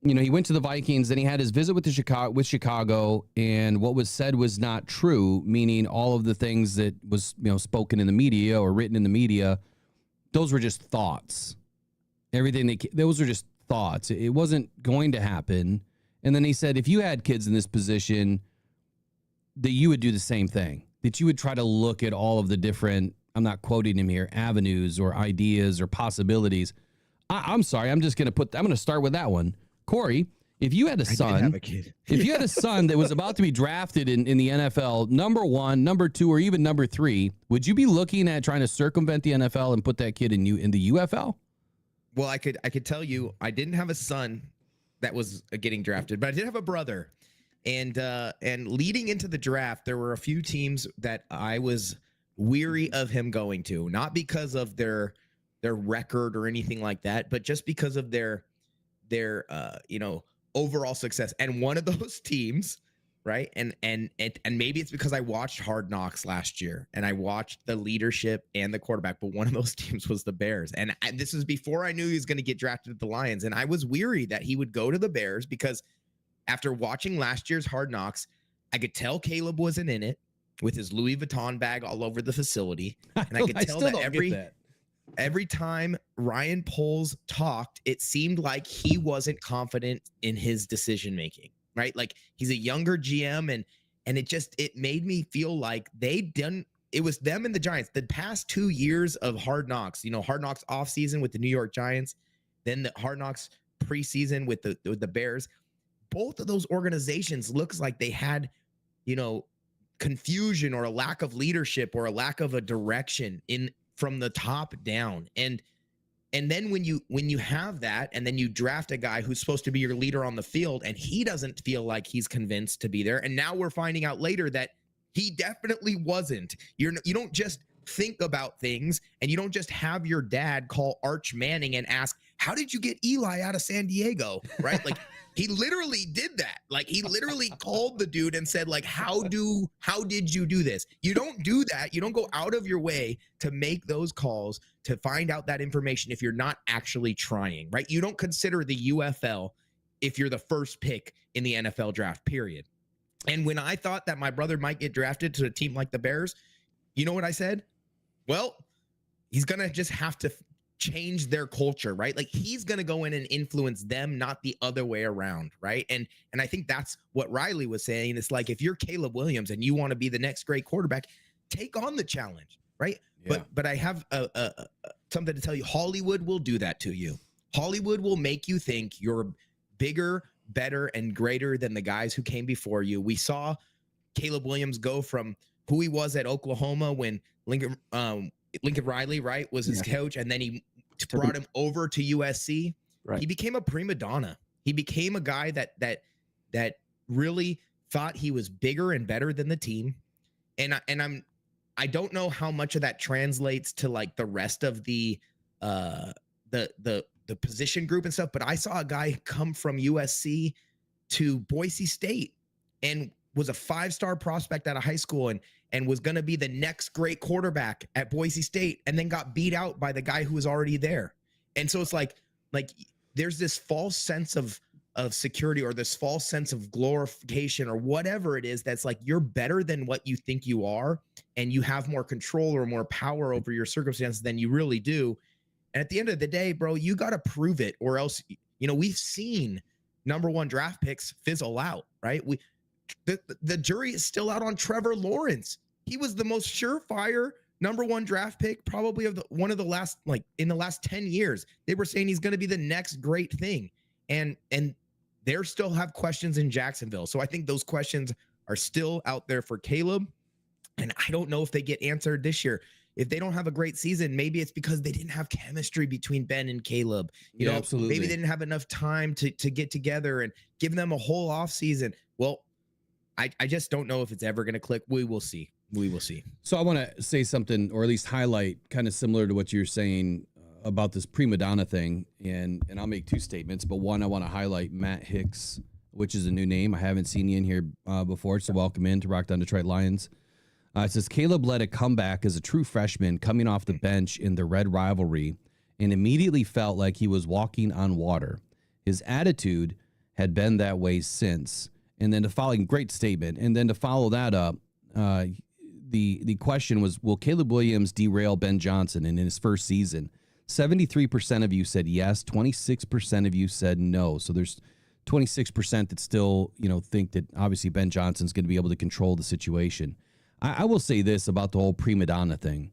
he went to the Vikings, then he had his visit with Chicago, and what was said was not true, meaning all of the things that was, spoken in the media or written in the media, those were just thoughts. Those were just thoughts. It wasn't going to happen. And then he said, if you had kids in this position, that you would do the same thing, that you would try to look at all of the different, I'm not quoting him here, avenues or ideas or possibilities. I'm sorry. I'm going to start with that one. Corey, if you had a son, I did have a kid. if you had a son that was about to be drafted in the NFL, number 1, number 2, or even number 3, would you be looking at trying to circumvent the NFL and put that kid in the UFL? Well, I could tell you, I didn't have a son that was getting drafted, but I did have a brother. And leading into the draft, there were a few teams that I was weary of him going to, not because of their record or anything like that, but just because of their overall success. And one of those teams, right? And maybe it's because I watched Hard Knocks last year and I watched the leadership and the quarterback, but one of those teams was the Bears. And this was before I knew he was going to get drafted at the Lions. And I was weary that he would go to the Bears, because after watching last year's Hard Knocks, I could tell Caleb wasn't in it with his Louis Vuitton bag all over the facility. And I could tell that every time Ryan Poles talked, it seemed like he wasn't confident in his decision making, right? Like he's a younger GM, and it made me feel like it was them and the Giants. The past 2 years of Hard Knocks, Hard Knocks offseason with the New York Giants, then the Hard Knocks preseason with the Bears. Both of those organizations looks like they had, confusion or a lack of leadership or a lack of a direction from the top down. And then when you have that, and then you draft a guy who's supposed to be your leader on the field, and he doesn't feel like he's convinced to be there. And now we're finding out later that he definitely wasn't. You don't just think about things, and you don't just have your dad call Arch Manning and ask, how did you get Eli out of San Diego? Right? Like he literally did that. Like he literally called the dude and said, like, how did you do this? You don't do that. You don't go out of your way to make those calls to find out that information if you're not actually trying, right? You don't consider the UFL if you're the first pick in the NFL draft, period. And when I thought that my brother might get drafted to a team like the Bears, you know what I said? Well, he's going to just have to change their culture, right? Like he's going to go in and influence them, not the other way around, right? And I think that's what Riley was saying. It's like, if you're Caleb Williams and you want to be the next great quarterback, take on the challenge, right? Yeah. But I have something to tell you. Hollywood will do that to you. Hollywood will make you think you're bigger, better, and greater than the guys who came before you. We saw Caleb Williams go from who he was at Oklahoma when Lincoln Riley, right, was his coach, and then he brought him over to USC. Right. He became a prima donna. He became a guy that really thought he was bigger and better than the team. I don't know how much of that translates to like the rest of the position group and stuff, but I saw a guy come from USC to Boise State and was a 5-star prospect out of high school and was going to be the next great quarterback at Boise State, and then got beat out by the guy who was already there. And so it's like there's this false sense of security, or this false sense of glorification, or whatever it is, that's like you're better than what you think you are, and you have more control or more power over your circumstances than you really do. And at the end of the day, bro, you got to prove it, or else, we've seen number 1 draft picks fizzle out, right? The jury is still out on Trevor Lawrence. He was the most surefire number 1 draft pick, probably in the last 10 years. They were saying he's going to be the next great thing. And they still have questions in Jacksonville. So I think those questions are still out there for Caleb. And I don't know if they get answered this year. If they don't have a great season, maybe it's because they didn't have chemistry between Ben and Caleb. Absolutely. Maybe they didn't have enough time to get together and give them a whole off season. Well, I just don't know if it's ever going to click. We will see. So I want to say something, or at least highlight, kind of similar to what you're saying about this prima donna thing. And I'll make 2 statements, but one, I want to highlight Matt Hicks, which is a new name. I haven't seen you in here before, so welcome in to Rockhound Detroit Lions. It says Caleb led a comeback as a true freshman coming off the bench in the Red rivalry and immediately felt like he was walking on water. His attitude had been that way since. And then great statement. And then to follow that up, the question was, will Caleb Williams derail Ben Johnson in his first season? 73% of you said yes. 26% of you said no. So there's 26% that still, think that obviously Ben Johnson's going to be able to control the situation. I will say this about the whole prima donna thing.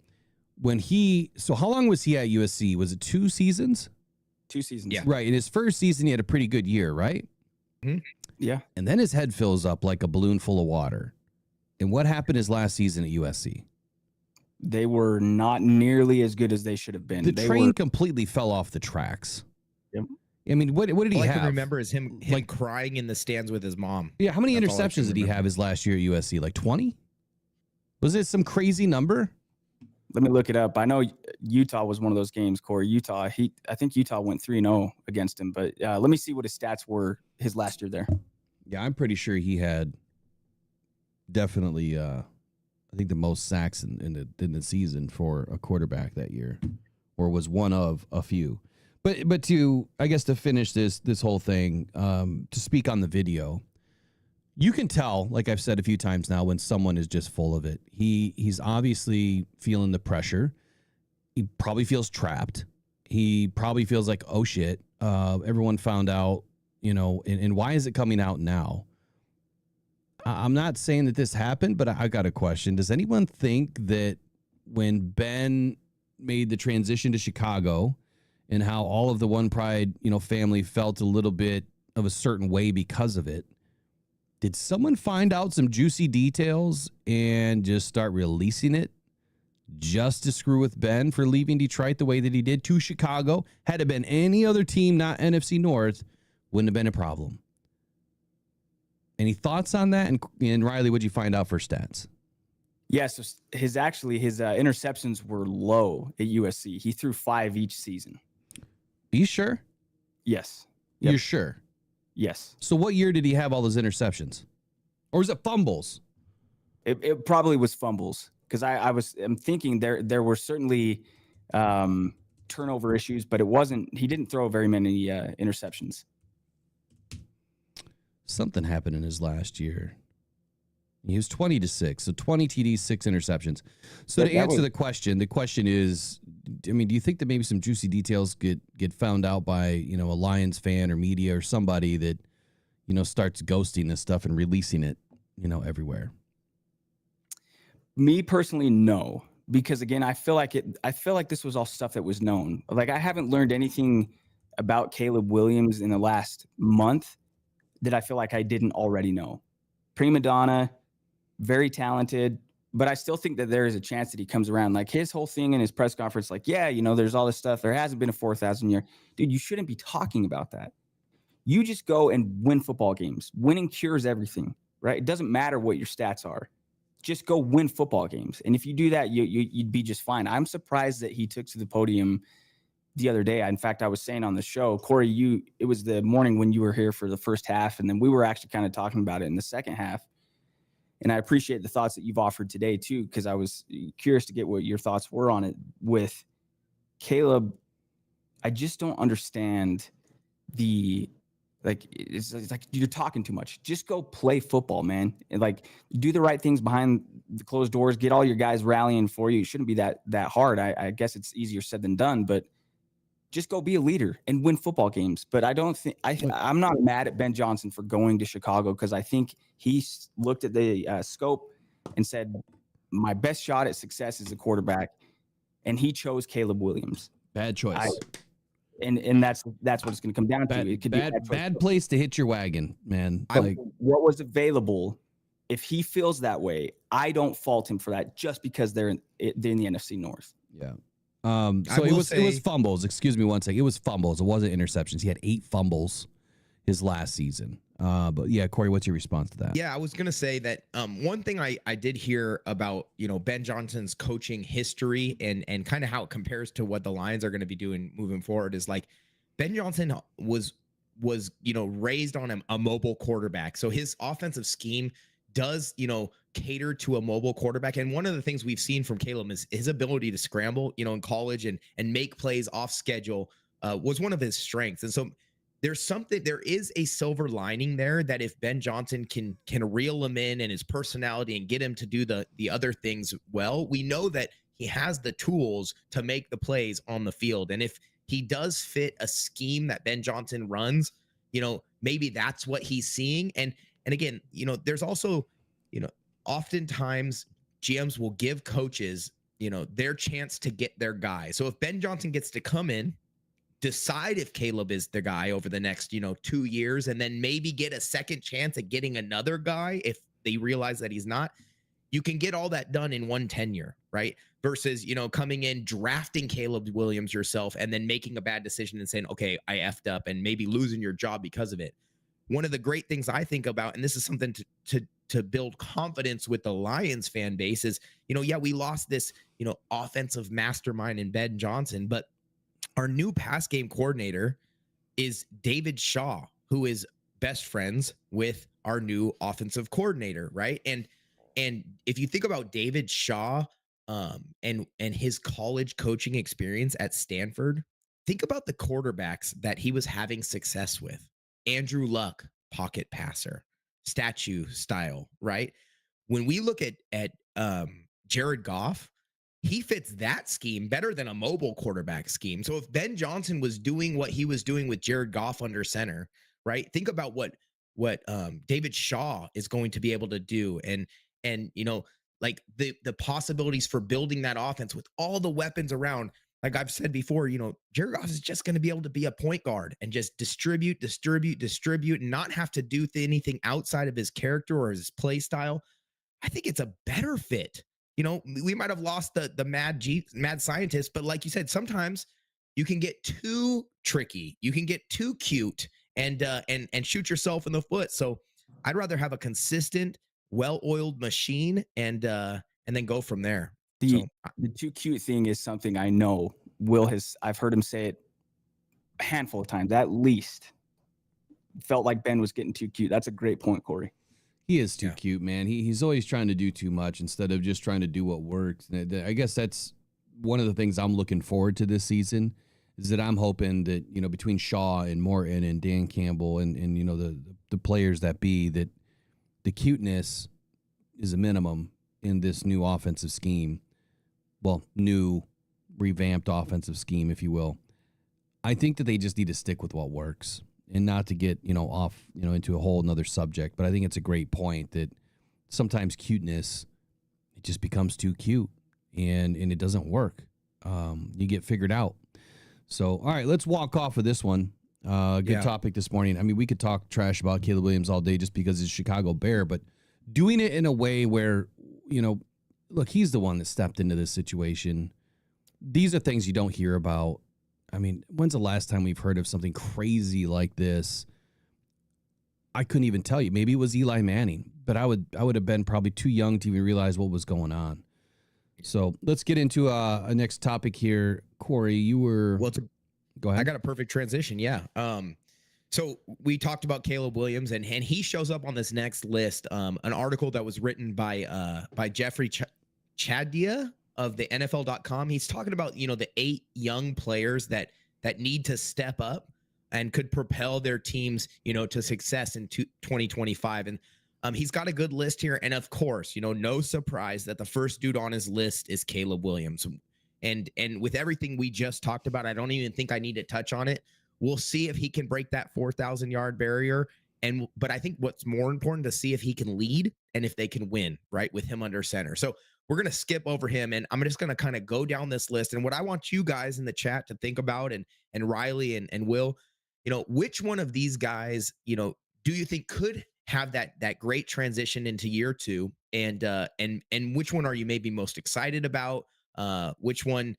So how long was he at USC? Was it 2 seasons? 2 seasons. Yeah. Right. In his first season, he had a pretty good year, right? Mm-hmm. Yeah. And then his head fills up like a balloon full of water. And what happened his last season at USC? They were not nearly as good as they should have been. The train completely fell off the tracks. Yep. I mean, what did he have? All I can remember is him crying in the stands with his mom. Yeah, how many interceptions did he have his last year at USC? Like 20? Was it some crazy number? Let me look it up. I know Utah was one of those games, Corey. I think Utah went 3-0 against him, but let me see what his stats were his last year there. Yeah, I'm pretty sure he had definitely, I think the most sacks in the season for a quarterback that year, or was one of a few. But to finish this whole thing, to speak on the video, you can tell, like I've said a few times now, when someone is just full of it. He's obviously feeling the pressure. he probably feels trapped. He probably feels like, oh shit, everyone found out, and why is it coming out now? I'm not saying that this happened, but I got a question. Does anyone think that when Ben made the transition to Chicago and how all of the One Pride, family felt a little bit of a certain way because of it, did someone find out some juicy details and just start releasing it just to screw with Ben for leaving Detroit the way that he did to Chicago? Had it been any other team, not NFC North, wouldn't have been a problem. Any thoughts on that? And Riley, what'd you find out for stats? Yeah, so his interceptions were low at USC. He threw 5 each season. Are you sure? Yes. Yep. You're sure? Yes. So what year did he have all those interceptions? Or was it fumbles? It probably was fumbles, because I'm thinking there were certainly turnover issues, but he didn't throw very many interceptions. Something happened in his last year. He was 20-6, so 20 TDs, 6 interceptions. So to answer the question is, do you think that maybe some juicy details get found out by, a Lions fan or media or somebody that, starts ghosting this stuff and releasing it, everywhere? Me personally, no, because again, I feel like this was all stuff that was known. Like, I haven't learned anything about Caleb Williams in the last month that I feel like I didn't already know. Prima donna, very talented, but I still think that there is a chance that he comes around. Like, his whole thing in his press conference, like, yeah, there's all this stuff. There hasn't been a 4,000 year. Dude, you shouldn't be talking about that. You just go and win football games. Winning cures everything, right? It doesn't matter what your stats are. Just go win football games. And if you do that, you'd be just fine. I'm surprised that he took to the podium the other day. In fact, I was saying on the show, Corey, it was the morning when you were here for the first half, and then we were actually kind of talking about it in the second half. And I appreciate the thoughts that you've offered today too, because I was curious to get what your thoughts were on it. With Caleb, I just don't understand it's like you're talking too much. Just go play football, man. And do the right things behind the closed doors. Get all your guys rallying for you. It shouldn't be that hard. I guess it's easier said than done, but just go be a leader and win football games. But I don't think I'm not mad at Ben Johnson for going to Chicago, because I think he looked at the scope and said, my best shot at success is a quarterback, and he chose Caleb Williams. Bad choice. And that's what it's going to come down to. It could be bad place to hit your wagon, man. What was available, if he feels that way, I don't fault him for that, just because they're in the NFC North. Yeah. So it was fumbles. Excuse me one second. It was fumbles. It wasn't interceptions. He had 8 fumbles his last season. But yeah, Corey, what's your response to that? Yeah, I was gonna say that one thing I did hear about Ben Johnson's coaching history and kind of how it compares to what the Lions are going to be doing moving forward is, like, Ben Johnson was raised on a mobile quarterback, so his offensive scheme does cater to a mobile quarterback. And one of the things we've seen from Caleb is his ability to scramble in college and make plays off schedule was one of his strengths. And so there is a silver lining there, that if Ben Johnson can reel him in and his personality and get him to do the other things well, we know that he has the tools to make the plays on the field. And if he does fit a scheme that Ben Johnson runs, maybe that's what he's seeing. And again, there's also, oftentimes GMs will give coaches, their chance to get their guy. So if Ben Johnson gets to come in, decide if Caleb is the guy over the next, 2 years, and then maybe get a second chance at getting another guy if they realize that he's not, you can get all that done in one tenure, right? Versus, coming in, drafting Caleb Williams yourself, and then making a bad decision and saying, okay, I effed up, and maybe losing your job because of it. One of the great things I think about, and this is something to build confidence with the Lions fan base, is, we lost this, offensive mastermind in Ben Johnson, but our new pass game coordinator is David Shaw, who is best friends with our new offensive coordinator, right? And if you think about David Shaw and his college coaching experience at Stanford, think about the quarterbacks that he was having success with. Andrew Luck, pocket passer, statue style, right? When we look at Jared Goff, he fits that scheme better than a mobile quarterback scheme. So if Ben Johnson was doing what he was doing with Jared Goff under center, right? Think about what David Shaw is going to be able to do, and like the possibilities for building that offense with all the weapons around. Like I've said before, Jared Goff is just going to be able to be a point guard and just distribute, and not have to do anything outside of his character or his play style. I think it's a better fit. We might have lost the mad scientist, but like you said, sometimes you can get too tricky, you can get too cute, and shoot yourself in the foot. So I'd rather have a consistent, well-oiled machine and then go from there. The too cute thing is something I know I've heard him say it a handful of times, at least. Felt like Ben was getting too cute. That's a great point, Corey. He is too cute, man. He's always trying to do too much instead of just trying to do what works. I guess that's one of the things I'm looking forward to this season, is that I'm hoping that, between Shaw and Morton and Dan Campbell and the players that be, that the cuteness is a minimum in this new offensive scheme. Well, new revamped offensive scheme, if you will. I think that they just need to stick with what works and not to get, off, into a whole nother subject. But I think it's a great point that sometimes cuteness, it just becomes too cute and it doesn't work. You get figured out. So, all right, let's walk off of this one. Good topic this morning. I mean, we could talk trash about Caleb Williams all day just because he's a Chicago Bear, but doing it in a way where, look, he's the one that stepped into this situation. These are things you don't hear about. I mean, when's the last time we've heard of something crazy like this? I couldn't even tell you. Maybe it was Eli Manning, but I would have been probably too young to even realize what was going on. So let's get into a next topic here. Corey, you were... Go ahead. I got a perfect transition. Yeah. So we talked about Caleb Williams, and he shows up on this next list. An article that was written by Jeffrey Chadia of the NFL.com. He's talking about, the 8 young players that need to step up and could propel their teams, to success in 2025. And he's got a good list here. And of course, no surprise that the first dude on his list is Caleb Williams. And with everything we just talked about, I don't even think I need to touch on it. We'll see if he can break that 4,000-yard barrier. But I think what's more important to see if he can lead and if they can win, right, with him under center. So we're going to skip over him, and I'm just going to kind of go down this list. And what I want you guys in the chat to think about, and Riley and Will, which one of these guys, do you think could have that great transition into year 2? And which one are you maybe most excited about? Which one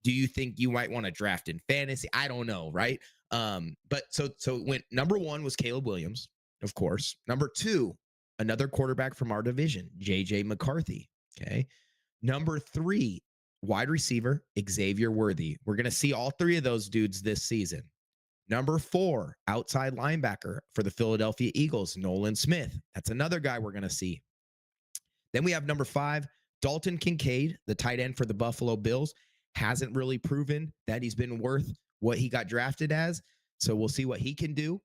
do you think you might want to draft in fantasy? I don't know, right? But so when number 1 was Caleb Williams, of course. Number 2, another quarterback from our division, JJ McCarthy. Okay. Number 3, wide receiver, Xavier Worthy. We're going to see all 3 of those dudes this season. Number 4, outside linebacker for the Philadelphia Eagles, Nolan Smith. That's another guy we're going to see. Then we have number 5, Dalton Kincaid, the tight end for the Buffalo Bills. Hasn't really proven that he's been worth what he got drafted as. So we'll see what he can do.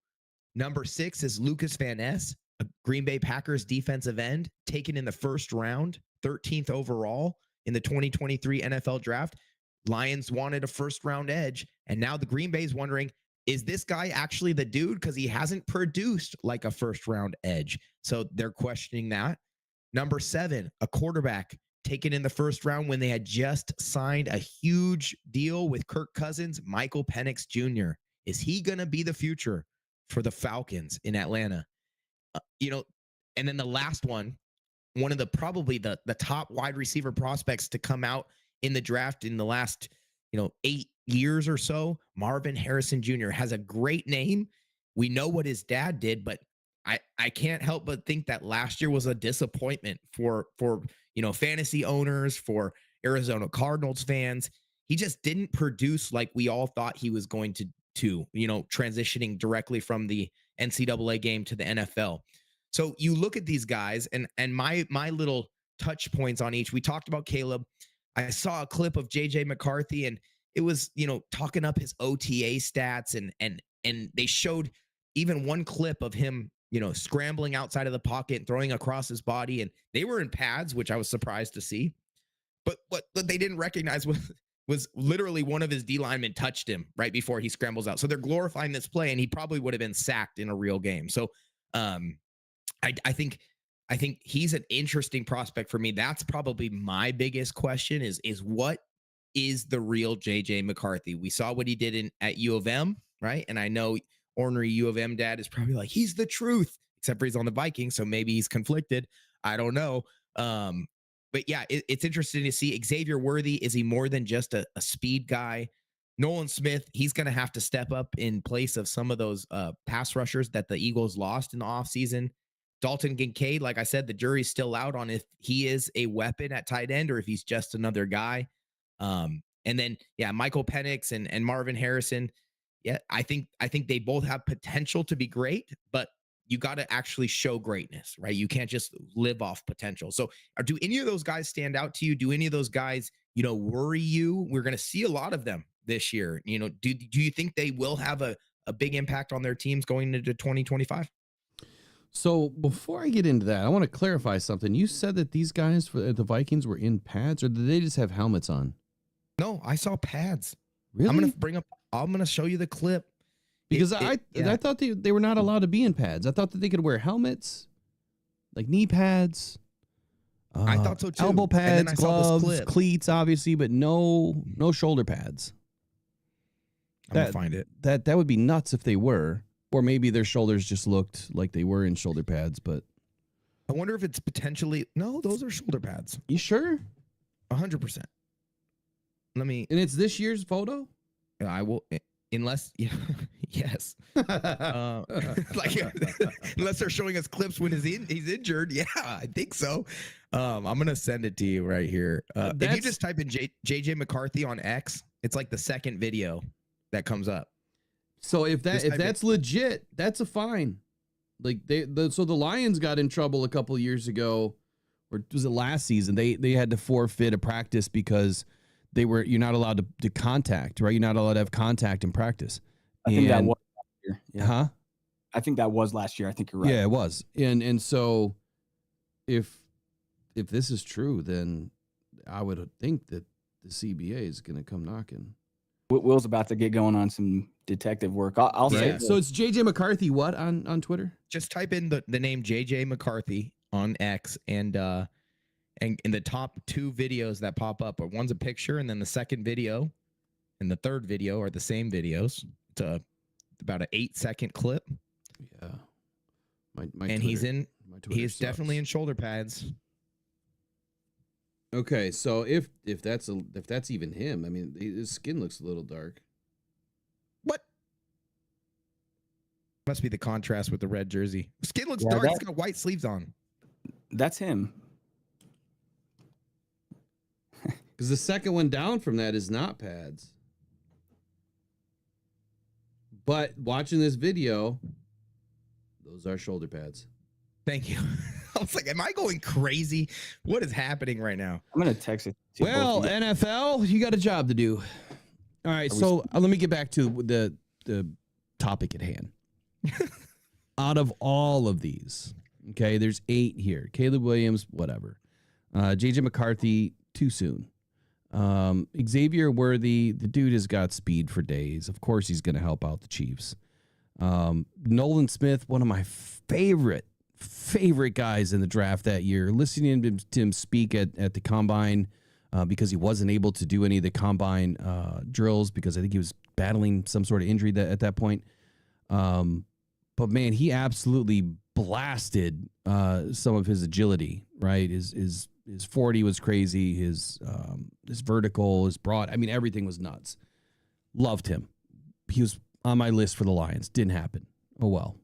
Number 6 is Lucas Van Ness, a Green Bay Packers defensive end, taken in the first round, 13th overall in the 2023 NFL draft. Lions wanted a first-round edge, and now the Green Bay's wondering, is this guy actually the dude? Because he hasn't produced like a first-round edge. So they're questioning that. Number 7, a quarterback taken in the first round when they had just signed a huge deal with Kirk Cousins, Michael Penix Jr. Is he going to be the future for the Falcons in Atlanta? And then the last one of the probably the top wide receiver prospects to come out in the draft in the last 8 years or so, Marvin Harrison Jr. has a great name. We know what his dad did, but I can't help but think that last year was a disappointment for fantasy owners, for Arizona Cardinals fans. He just didn't produce like we all thought he was going to transitioning directly from the NCAA game to the NFL. So you look at these guys and my little touch points on each. We talked about Caleb. I saw a clip of JJ McCarthy, and it was, talking up his OTA stats, and they showed even one clip of him, scrambling outside of the pocket and throwing across his body, and they were in pads, which I was surprised to see. But what they didn't recognize was literally one of his D linemen touched him right before he scrambles out. So they're glorifying this play, and he probably would have been sacked in a real game. So I think he's an interesting prospect for me. That's probably my biggest question is what is the real JJ McCarthy? We saw what he did at U of M, right? And I know ornery U of M dad is probably like, he's the truth, except for he's on the Vikings, so maybe he's conflicted. I don't know. But yeah, it's interesting to see Xavier Worthy. Is he more than just a speed guy? Nolan Smith, he's going to have to step up in place of some of those pass rushers that the Eagles lost in the offseason. Dalton Kincaid, like I said, the jury's still out on if he is a weapon at tight end or if he's just another guy. And then, yeah, Michael Penix and Marvin Harrison. Yeah, I think they both have potential to be great, but you got to actually show greatness, right? You can't just live off potential. So do any of those guys stand out to you? Do any of those guys, worry you? We're going to see a lot of them this year. Do you think they will have a big impact on their teams going into 2025? So before I get into that, I want to clarify something. You said that these guys for the Vikings were in pads, or did they just have helmets on? No, I saw pads. Really? I'm going to show you the clip. Because I thought they were not allowed to be in pads. I thought that they could wear helmets, like knee pads. I thought so too. Elbow pads, gloves, cleats, obviously, but no shoulder pads. I'm gonna find it. That would be nuts if they were, or maybe their shoulders just looked like they were in shoulder pads. But I wonder if it's potentially those are shoulder pads. You sure? 100%. And it's this year's photo. I will. Unless, yes. Unless they're showing us clips when he's injured. Yeah, I think so. I'm going to send it to you right here. If you just type in JJ McCarthy on X, it's like the second video that comes up. So if that's legit, that's a fine. Like so the Lions got in trouble a couple of years ago, or was it last season? They had to forfeit a practice because you're not allowed to contact, right? You're not allowed to have contact in practice. I think that was last year. Yeah. Huh? I think that was last year. I think you're right. Yeah, it was. And so if this is true, then I would think that the CBA is going to come knocking. Will's about to get going on some detective work. I'll say. So it's JJ McCarthy what on Twitter? Just type in the name JJ McCarthy on X and in the top two videos that pop up, one's a picture, and then the second video and the third video are the same videos. It's about an 8-second clip. Yeah. And he's definitely in shoulder pads. Okay, so if that's even him, I mean, his skin looks a little dark. What? Must be the contrast with the red jersey. Skin looks dark. He's got white sleeves on. That's him. Because the second one down from that is not pads. But watching this video, those are shoulder pads. Thank you. I was like, am I going crazy? What is happening right now? I'm going to text it. Well, NFL, you got a job to do. All right, so let me get back to the topic at hand. Out of all of these, okay, there's 8 here. Caleb Williams, whatever. JJ McCarthy, too soon. Xavier Worthy, the dude has got speed for days. Of course, he's going to help out the Chiefs. Nolan Smith, one of my favorite guys in the draft that year. Listening to him speak at the combine because he wasn't able to do any of the combine drills because I think he was battling some sort of injury at that point. But man, he absolutely blasted some of his agility. Right, his 40 was crazy. His vertical, his broad. I mean, everything was nuts. Loved him. He was on my list for the Lions. Didn't happen. Oh well.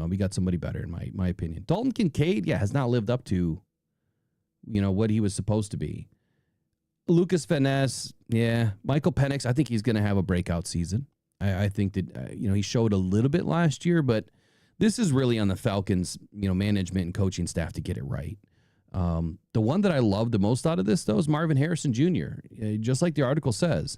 We got somebody better in my opinion. Dalton Kincaid, has not lived up to, what he was supposed to be. Lucas Finesse, Michael Penix, I think he's going to have a breakout season. I think that, he showed a little bit last year, but this is really on the Falcons, management and coaching staff to get it right. The one that I love the most out of this, though, is Marvin Harrison Jr. Just like the article says,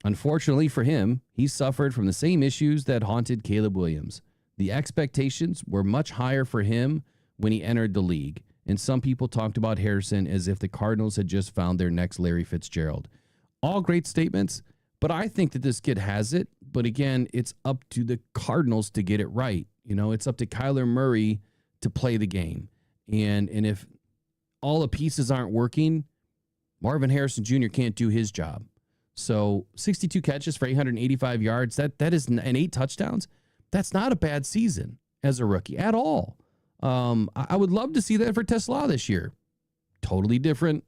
unfortunately for him, he suffered from the same issues that haunted Caleb Williams. The expectations were much higher for him when he entered the league, And some people talked about Harrison as if the Cardinals had just found their next Larry Fitzgerald. All great statements, but I think that this kid has it. But again, it's up to the Cardinals to get it right. You know, it's up to Kyler Murray to play the game. And if all the pieces aren't working, Marvin Harrison Jr. can't do his job. So 62 catches for 885 yards, that is, and 8 touchdowns. That's not a bad season as a rookie at all. I would love to see that for Tesla this year. Totally different,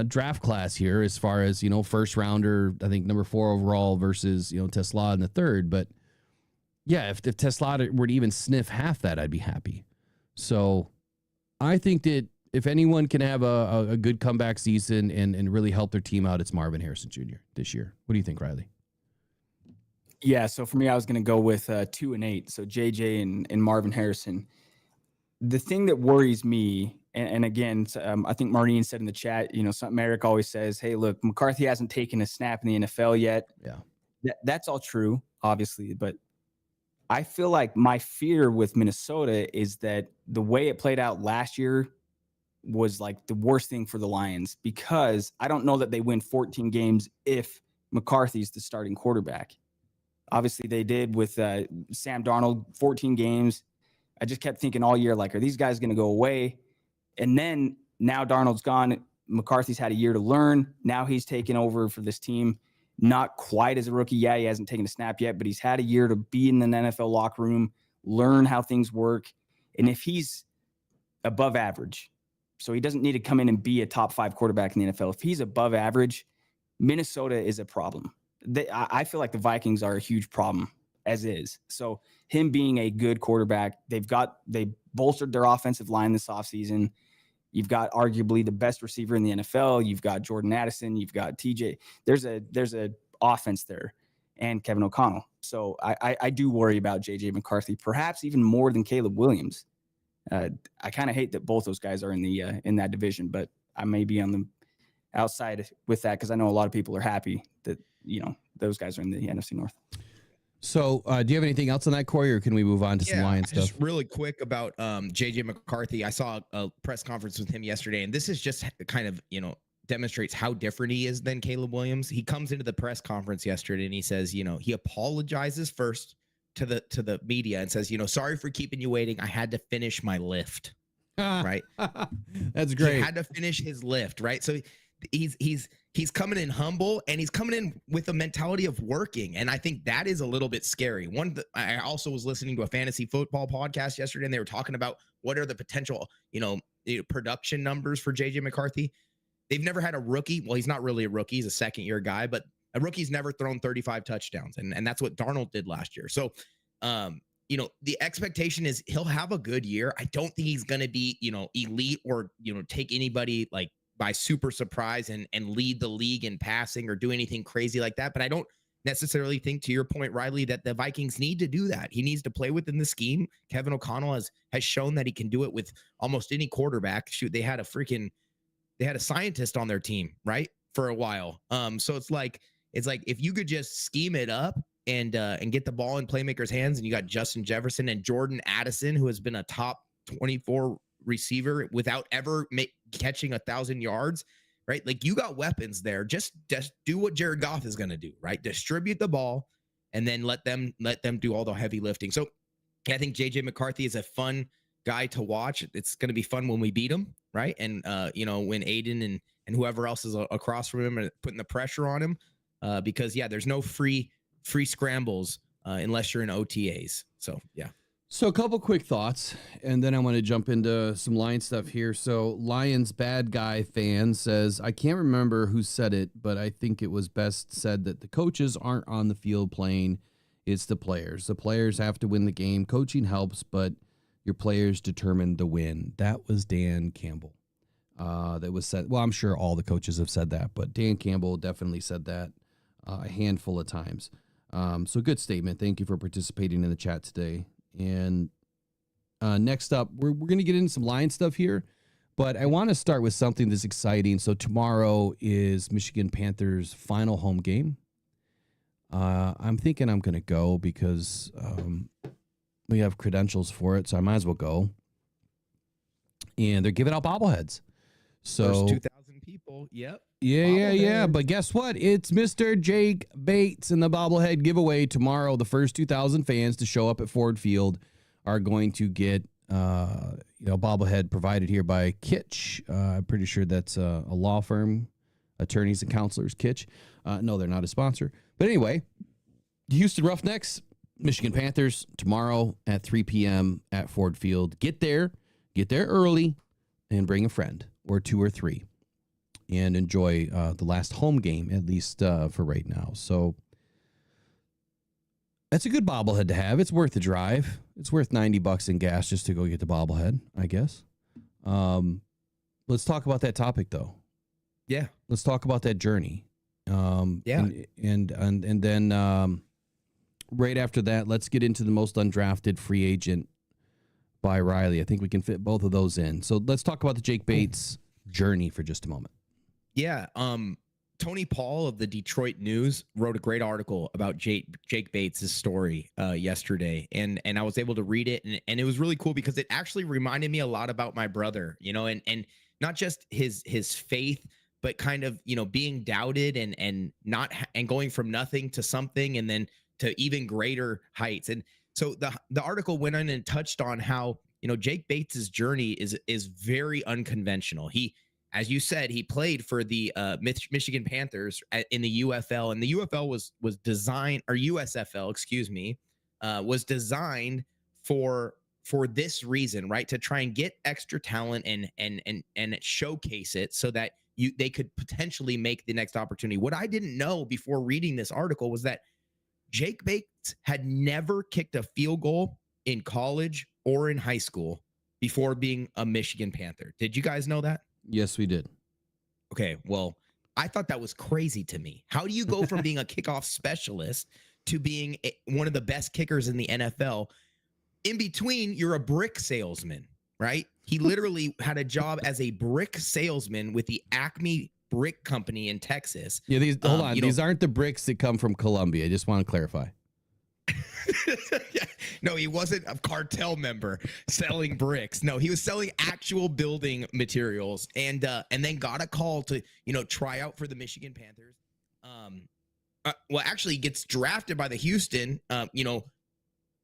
draft class here as far as, first rounder, I think number 4 overall versus, Tesla in the 3rd. But yeah, if Tesla were to even sniff half that, I'd be happy. So I think that if anyone can have a good comeback season and really help their team out, it's Marvin Harrison Jr. this year. What do you think, Riley? Yeah, so for me, I was going to go with 2 and 8. So JJ and Marvin Harrison. The thing that worries me, and again, I think Marine said in the chat, something Eric always says, hey, look, McCarthy hasn't taken a snap in the NFL yet. Yeah. That's all true, obviously. But I feel like my fear with Minnesota is that the way it played out last year was like the worst thing for the Lions, because I don't know that they win 14 games if McCarthy's the starting quarterback. Obviously, they did with Sam Darnold, 14 games. I just kept thinking all year, like, are these guys going to go away? And then now Darnold's gone. McCarthy's had a year to learn. Now he's taken over for this team. Not quite as a rookie. Yeah, he hasn't taken a snap yet, but he's had a year to be in an NFL locker room, learn how things work. And if he's above average, so he doesn't need to come in and be a top 5 quarterback in the NFL. If he's above average, Minnesota is a problem. I feel like the Vikings are a huge problem as is. So him being a good quarterback, they bolstered their offensive line this offseason. You've got arguably the best receiver in the NFL. You've got Jordan Addison. You've got TJ. There's a offense there, and Kevin O'Connell. So I do worry about JJ McCarthy, perhaps even more than Caleb Williams. I kind of hate that both those guys are in that division, but I may be on the outside with that because I know a lot of people are happy that those guys are in the NFC North. So do you have anything else on that, Corey, or can we move on to some Lions stuff? Just really quick about JJ McCarthy. I saw a press conference with him yesterday, and this is just kind of, demonstrates how different he is than Caleb Williams. He comes into the press conference yesterday and he says, he apologizes first to the media and says, sorry for keeping you waiting. I had to finish my lift. Right. That's great. He had to finish his lift. Right. So he's coming in humble, and he's coming in with a mentality of working. And I think that is a little bit scary. I also was listening to a fantasy football podcast yesterday, and they were talking about what are the potential, production numbers for JJ McCarthy. They've never had a rookie. Well, he's not really a rookie. He's a second-year guy, but a rookie's never thrown 35 touchdowns. And that's what Darnold did last year. So, the expectation is he'll have a good year. I don't think he's going to be, elite or, take anybody like by super surprise and lead the league in passing or do anything crazy like that. But I don't necessarily think, to your point, Riley, that the Vikings need to do that. He needs to play within the scheme. Kevin O'Connell has shown that he can do it with almost any quarterback. Shoot, they had a scientist on their team, right, for a while. So it's like if you could just scheme it up and get the ball in playmakers' hands, and you got Justin Jefferson and Jordan Addison, who has been a top 24 receiver without ever catching 1,000 yards, right? Like, you got weapons there. Just do what Jared Goff is going to do, right? Distribute the ball and then let them do all the heavy lifting. So I think JJ McCarthy is a fun guy to watch. It's going to be fun when we beat him, right? And when Aiden and whoever else is across from him are putting the pressure on him, because there's no free scrambles unless you're in OTAs. So yeah. So a couple quick thoughts, and then I want to jump into some Lions stuff here. So Lions bad guy fan says, I can't remember who said it, but I think it was best said that the coaches aren't on the field playing. It's the players. The players have to win the game. Coaching helps, but your players determine the win. That was Dan Campbell. That was said. Well, I'm sure all the coaches have said that, but Dan Campbell definitely said that a handful of times. So good statement. Thank you for participating in the chat today. And next up, we're going to get into some Lions stuff here, but I want to start with something that's exciting. So tomorrow is Michigan Panthers' final home game. I'm thinking I'm going to go because we have credentials for it, so I might as well go. and they're giving out bobbleheads. So First 2,000 people. Yep. Yeah. But guess what? It's Mr. Jake Bates and the bobblehead giveaway tomorrow. The first 2,000 fans to show up at Ford Field are going to get bobblehead provided here by Kitch. I'm pretty sure that's a law firm, attorneys and counselors. Kitch. No, they're not a sponsor. But anyway, Houston Roughnecks, Michigan Panthers tomorrow at 3 p.m. at Ford Field. Get there early, and bring a friend or two or three, and enjoy the last home game, at least for right now. So that's a good bobblehead to have. It's worth the drive. It's worth $90 in gas just to go get the bobblehead, I guess. Let's talk about that topic, though. Yeah. Let's talk about that journey. Yeah. And then right after that, let's get into the most undrafted free agent by Riley. I think we can fit both of those in. So let's talk about the Jake Bates journey for just a moment. Yeah. Tony Paul of the Detroit News wrote a great article about Jake Bates' story yesterday, and I was able to read it, and it was really cool because it actually reminded me a lot about my brother, and not just his faith, but kind of being doubted and going from nothing to something, and then to even greater heights. And so the article went on and touched on how Jake Bates' journey is very unconventional. He, as you said, he played for the Michigan Panthers in the UFL, and the UFL was designed, or USFL, excuse me, was designed for this reason, right? To try and get extra talent and showcase it so that they could potentially make the next opportunity. What I didn't know before reading this article was that Jake Bates had never kicked a field goal in college or in high school before being a Michigan Panther. Did you guys know that? Yes, we did. Okay, well, I thought that was crazy to me. How do you go from being a kickoff specialist to being one of the best kickers in the NFL? In between, you're a brick salesman, right? He literally had a job as a brick salesman with the Acme Brick Company in Texas. Yeah, hold on. These aren't the bricks that come from Colombia. I just want to clarify. Yeah. No, he wasn't a cartel member selling bricks. No, he was selling actual building materials, and then got a call to try out for the Michigan Panthers. Well, actually, he gets drafted by the Houston,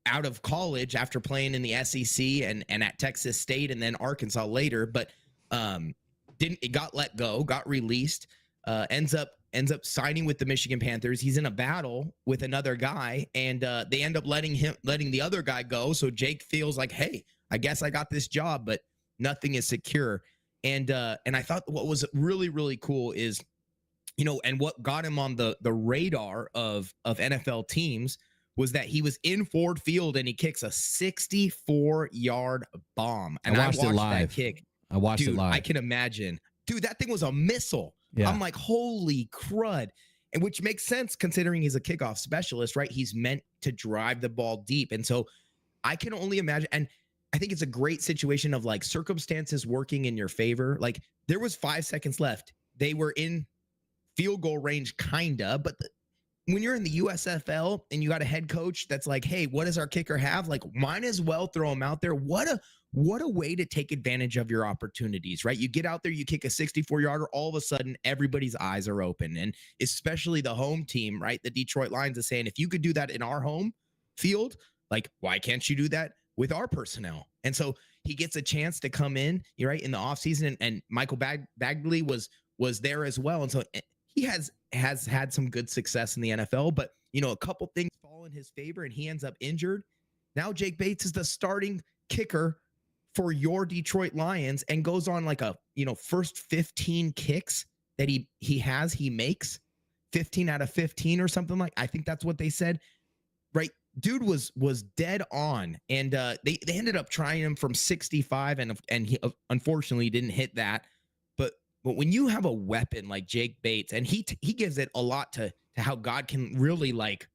out of college after playing in the SEC and at Texas State and then Arkansas later, but it got let go, got released, ends up signing with the Michigan Panthers. He's in a battle with another guy, and they end up letting the other guy go. So Jake feels like, hey, I guess I got this job, but nothing is secure. And I thought what was really, really cool is, and what got him on the radar of NFL teams was that he was in Ford Field and he kicks a 64-yard bomb. And I watched it live. that kick. I watched it live. I can imagine. Dude, that thing was a missile. Yeah. I'm like, holy crud. And which makes sense considering he's a kickoff specialist, right? He's meant to drive the ball deep. And so I can only imagine. And I think it's a great situation of like circumstances working in your favor. Like there was 5 seconds left. They were in field goal range, kinda, but when you're in the USFL and you got a head coach that's like, hey, what does our kicker have? Like, might as well throw him out there. What a way to take advantage of your opportunities, right? You get out there, you kick a 64-yarder, all of a sudden everybody's eyes are open. And especially the home team, right? The Detroit Lions is saying, if you could do that in our home field, like, why can't you do that with our personnel? And so he gets a chance to come in, you're right, in the offseason, and Michael Bagley was there as well. And so he has had some good success in the NFL, but a couple things fall in his favor and he ends up injured. Now Jake Bates is the starting kicker for your Detroit Lions and goes on like a, first 15 kicks that he makes 15 out of 15 or something like, I think that's what they said, right? Dude was dead on. And they ended up trying him from 65 and he unfortunately didn't hit that. But when you have a weapon like Jake Bates, and he gives it a lot to how God can really like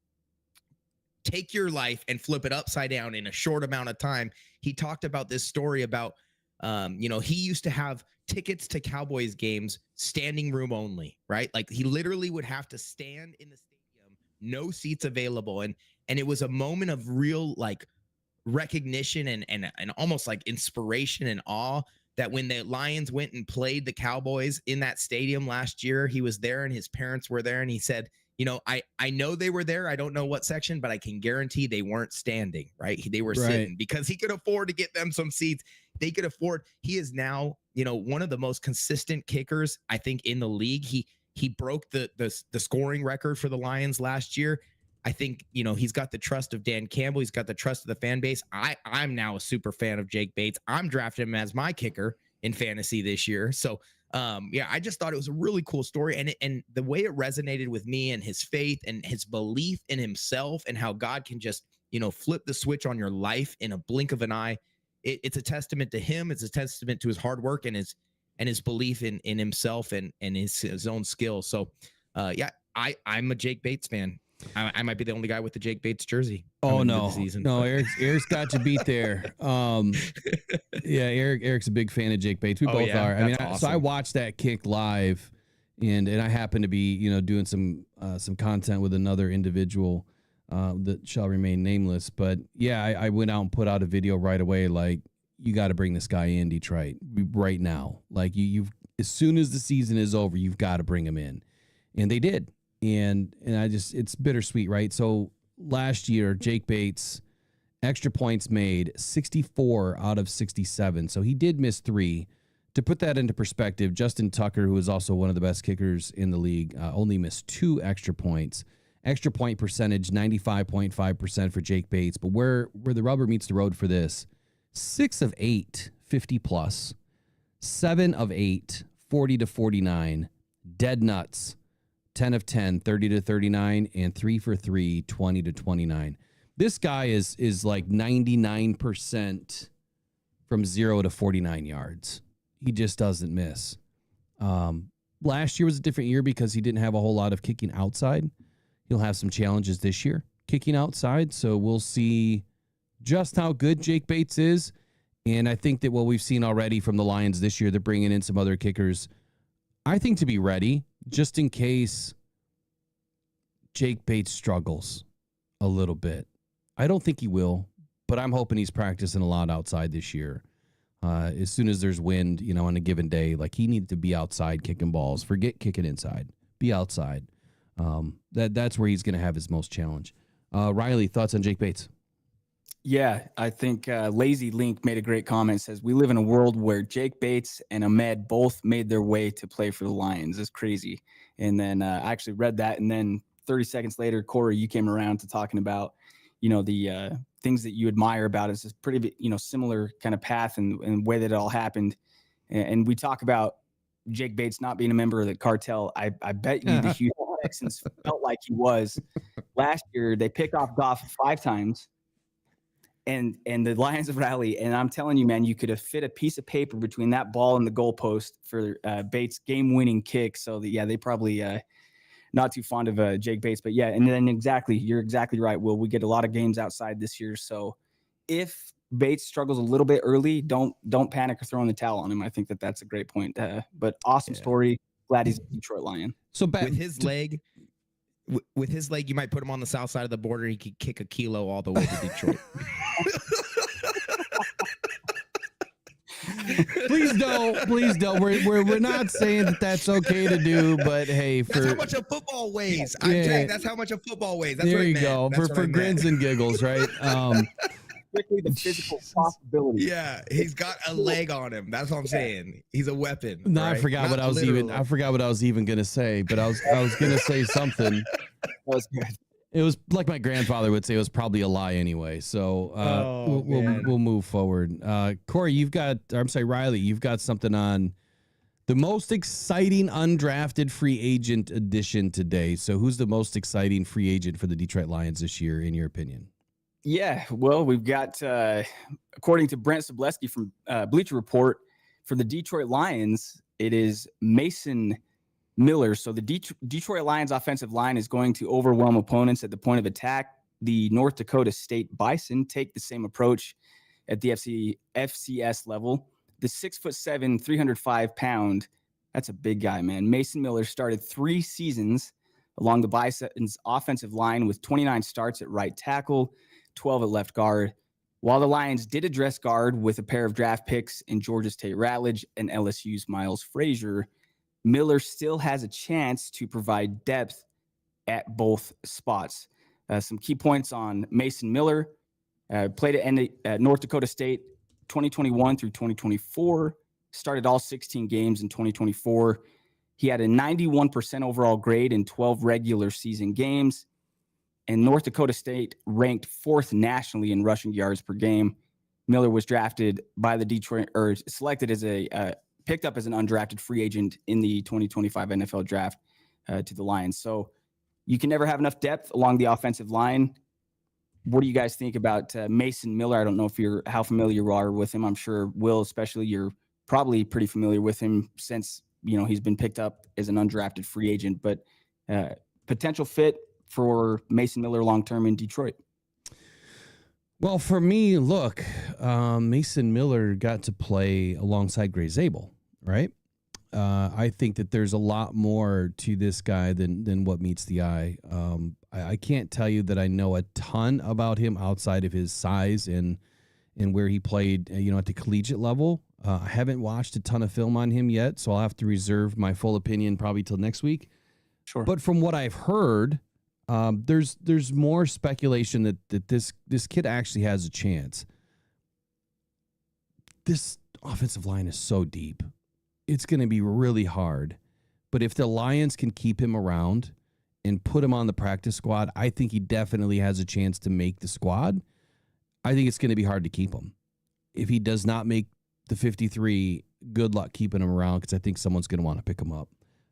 take your life and flip it upside down in a short amount of time. He talked about this story about, he used to have tickets to Cowboys games, standing room only, right? Like he literally would have to stand in the stadium, no seats available. And it was a moment of real like recognition and almost like inspiration and awe that when the Lions went and played the Cowboys in that stadium last year, he was there and his parents were there. And he said, I know they were there. I don't know what section, but I can guarantee they weren't standing, right? They were sitting because he could afford to get them some seats. They could afford. He is now, one of the most consistent kickers, I think, in the league. He broke the scoring record for the Lions last year. I think, he's got the trust of Dan Campbell. He's got the trust of the fan base. I'm now a super fan of Jake Bates. I'm drafting him as my kicker in fantasy this year. So, I just thought it was a really cool story. And the way it resonated with me and his faith and his belief in himself and how God can just, flip the switch on your life in a blink of an eye. It's a testament to him. It's a testament to his hard work and his belief in himself and his own skills. So, I'm a Jake Bates fan. I might be the only guy with the Jake Bates jersey. Oh no, Eric's got you beat there. Eric's a big fan of Jake Bates. We both are. I mean, awesome. So I watched that kick live, and I happened to be doing some content with another individual that shall remain nameless. But yeah, I went out and put out a video right away. Like, you got to bring this guy in, Detroit, right now. Like, you've as soon as the season is over, you've got to bring him in, and they did. And it's bittersweet, right? So last year, Jake Bates, extra points made, 64 out of 67. So he did miss 3. To put that into perspective, Justin Tucker, who is also one of the best kickers in the league, only missed 2 extra points. Extra point percentage, 95.5% for Jake Bates. But where the rubber meets the road for this, 6 of 8, 50 plus, 7 of 8, 40 to 49, dead nuts, 10 of 10, 30 to 39, and 3 for 3, 20 to 29. This guy is like 99% from 0 to 49 yards. He just doesn't miss. Last year was a different year because he didn't have a whole lot of kicking outside. He'll have some challenges this year kicking outside, so we'll see just how good Jake Bates is. And I think that what we've seen already from the Lions this year, they're bringing in some other kickers, I think, to be ready, just in case Jake Bates struggles a little bit. I don't think he will, but I'm hoping he's practicing a lot outside this year. As soon as there's wind, on a given day, like, he needs to be outside kicking balls. Forget kicking inside. Be outside. That's where he's going to have his most challenge. Riley, thoughts on Jake Bates? Yeah, I think Lazy Link made a great comment. Says, we live in a world where Jake Bates and Ahmed both made their way to play for the Lions. It's crazy. And then I actually read that. And then 30 seconds later, Corey, you came around to talking about, the things that you admire about it. It's a pretty, similar kind of path and way that it all happened. And we talk about Jake Bates not being a member of the cartel. I bet you the Houston Texans felt like he was. Last year, they picked off Goff 5 times. And the Lions have rallied, and I'm telling you, man, you could have fit a piece of paper between that ball and the goalpost for Bates' game-winning kick. So, they probably not too fond of Jake Bates. But, yeah, and then you're exactly right, Will. We get a lot of games outside this year. So if Bates struggles a little bit early, don't panic or throw in the towel on him. I think that's a great point. But awesome story. Glad he's a Detroit Lion. So with his leg, you might put him on the south side of the border. He could kick a kilo all the way to Detroit. Please don't. We're not saying that that's okay to do, but hey, that's how much a football weighs. That's how much a football weighs. That's there what you go. For grins and giggles, right? Strictly the physical possibility. Yeah, he's got a leg on him. That's what I'm saying. He's a weapon. No, right? I forgot what I was even gonna say, but I was gonna say something. That was good. It was like my grandfather would say, it was probably a lie anyway. So we'll move forward. Corey, Riley, you've got something on the most exciting undrafted free agent addition today. So who's the most exciting free agent for the Detroit Lions this year, in your opinion? Yeah, well, we've got, according to Brent Sobleski from Bleacher Report, for the Detroit Lions, it is Mason Miller. So the Detroit Lions offensive line is going to overwhelm opponents at the point of attack. The North Dakota State Bison take the same approach at the FCS level. The 6'7", 305 pound, that's a big guy, man. Mason Miller started 3 seasons along the Bison's offensive line with 29 starts at right tackle, 12 at left guard, While the Lions did address guard with a pair of draft picks in Georgia's Tate Ratledge and LSU's Miles Frazier, Miller still has a chance to provide depth at both spots. Some key points on Mason Miller. Played at North Dakota State 2021 through 2024. Started all 16 games in 2024. He had a 91% overall grade in 12 regular season games. And North Dakota State ranked 4th nationally in rushing yards per game. Miller was drafted by the Detroit, or selected as picked up as an undrafted free agent in the 2025 NFL draft to the Lions. So you can never have enough depth along the offensive line. What do you guys think about Mason Miller? I don't know if how familiar you are with him. I'm sure Will, especially, you're probably pretty familiar with him since, he's been picked up as an undrafted free agent, but potential fit for Mason Miller long-term in Detroit. Well, for me, look, Mason Miller got to play alongside Gray Zabel, right? I think that there's a lot more to this guy than what meets the eye. I can't tell you that I know a ton about him outside of his size and where he played, at the collegiate level. I haven't watched a ton of film on him yet, so I'll have to reserve my full opinion probably till next week. Sure. But from what I've heard, there's more speculation that this kid actually has a chance. This offensive line is so deep. It's going to be really hard. But if the Lions can keep him around and put him on the practice squad, I think he definitely has a chance to make the squad. I think it's going to be hard to keep him. If he does not make the 53, good luck keeping him around, because I think someone's going to want to pick him up.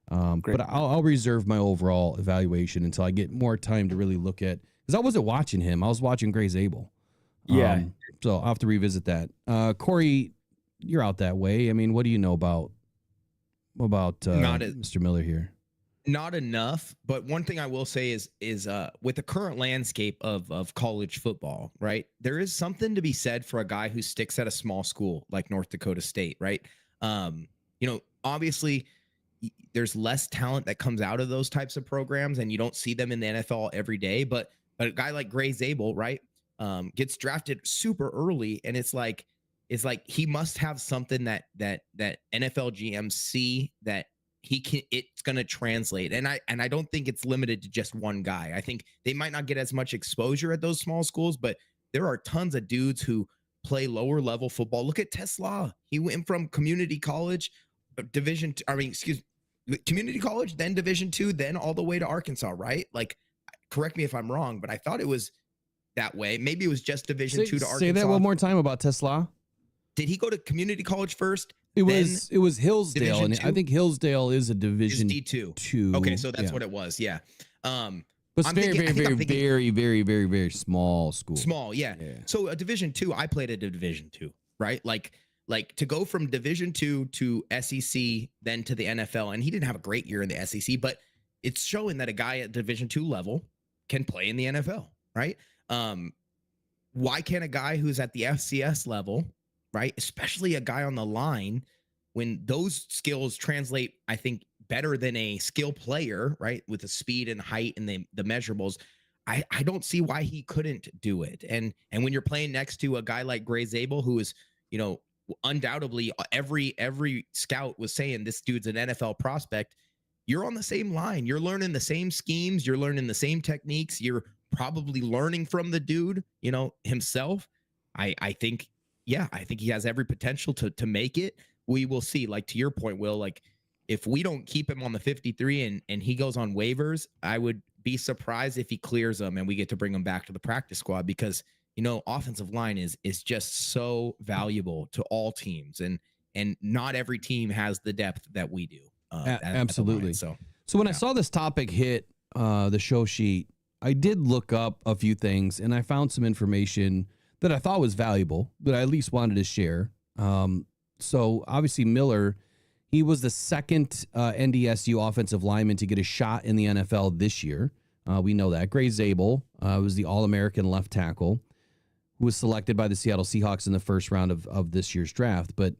But I'll reserve my overall evaluation until I get more time to really look at, because I wasn't watching him. I was watching Gray Zabel. Yeah. So I'll have to revisit that. Corey, you're out that way. I mean, what do you know about Mr. Miller here? Not enough, but one thing I will say is with the current landscape of college football, right? There is something to be said for a guy who sticks at a small school like North Dakota State, right? Obviously there's less talent that comes out of those types of programs, and you don't see them in the NFL every day. But a guy like Gray Zabel, right, gets drafted super early, and it's like he must have something that NFL GMs see that it's going to translate. And I don't think it's limited to just one guy. I think they might not get as much exposure at those small schools, but there are tons of dudes who play lower level football. Look at Tesla. He went from community college, community college, then Division II, then all the way to Arkansas, right? Like, correct me if I'm wrong, but I thought it was that way. Maybe it was just Division II to Arkansas. Say that one more time about Tesla. Did he go to community college first? It was Hillsdale, and I think Hillsdale is a Division D2. Okay, so that's what it was. Yeah. But it's very small school. Small, yeah. So a Division II, I played at a Division II, right? Like to go from Division II to SEC, then to the NFL, and he didn't have a great year in the SEC, but it's showing that a guy at Division II level can play in the NFL, right? Why can't a guy who's at the FCS level, right, especially a guy on the line, when those skills translate, I think, better than a skill player, right, with the speed and height and the measurables, I don't see why he couldn't do it. And when you're playing next to a guy like Gray Zabel, who is, undoubtedly every scout was saying this dude's an NFL prospect, you're on the same line. You're learning the same schemes. You're learning the same techniques. You're probably learning from the dude, himself. I think he has every potential to make it. We will see. Like, to your point, Will, like, if we don't keep him on the 53 and he goes on waivers, I would be surprised if he clears them and we get to bring him back to the practice squad, because, offensive line is just so valuable to all teams, and not every team has the depth that we do. Absolutely. So when I saw this topic hit the show sheet, I did look up a few things, and I found some information that I thought was valuable, that I at least wanted to share. So obviously Miller, he was the second NDSU offensive lineman to get a shot in the NFL this year. We know that. Gray Zabel was the All-American left tackle who was selected by the Seattle Seahawks in the first round of this year's draft. But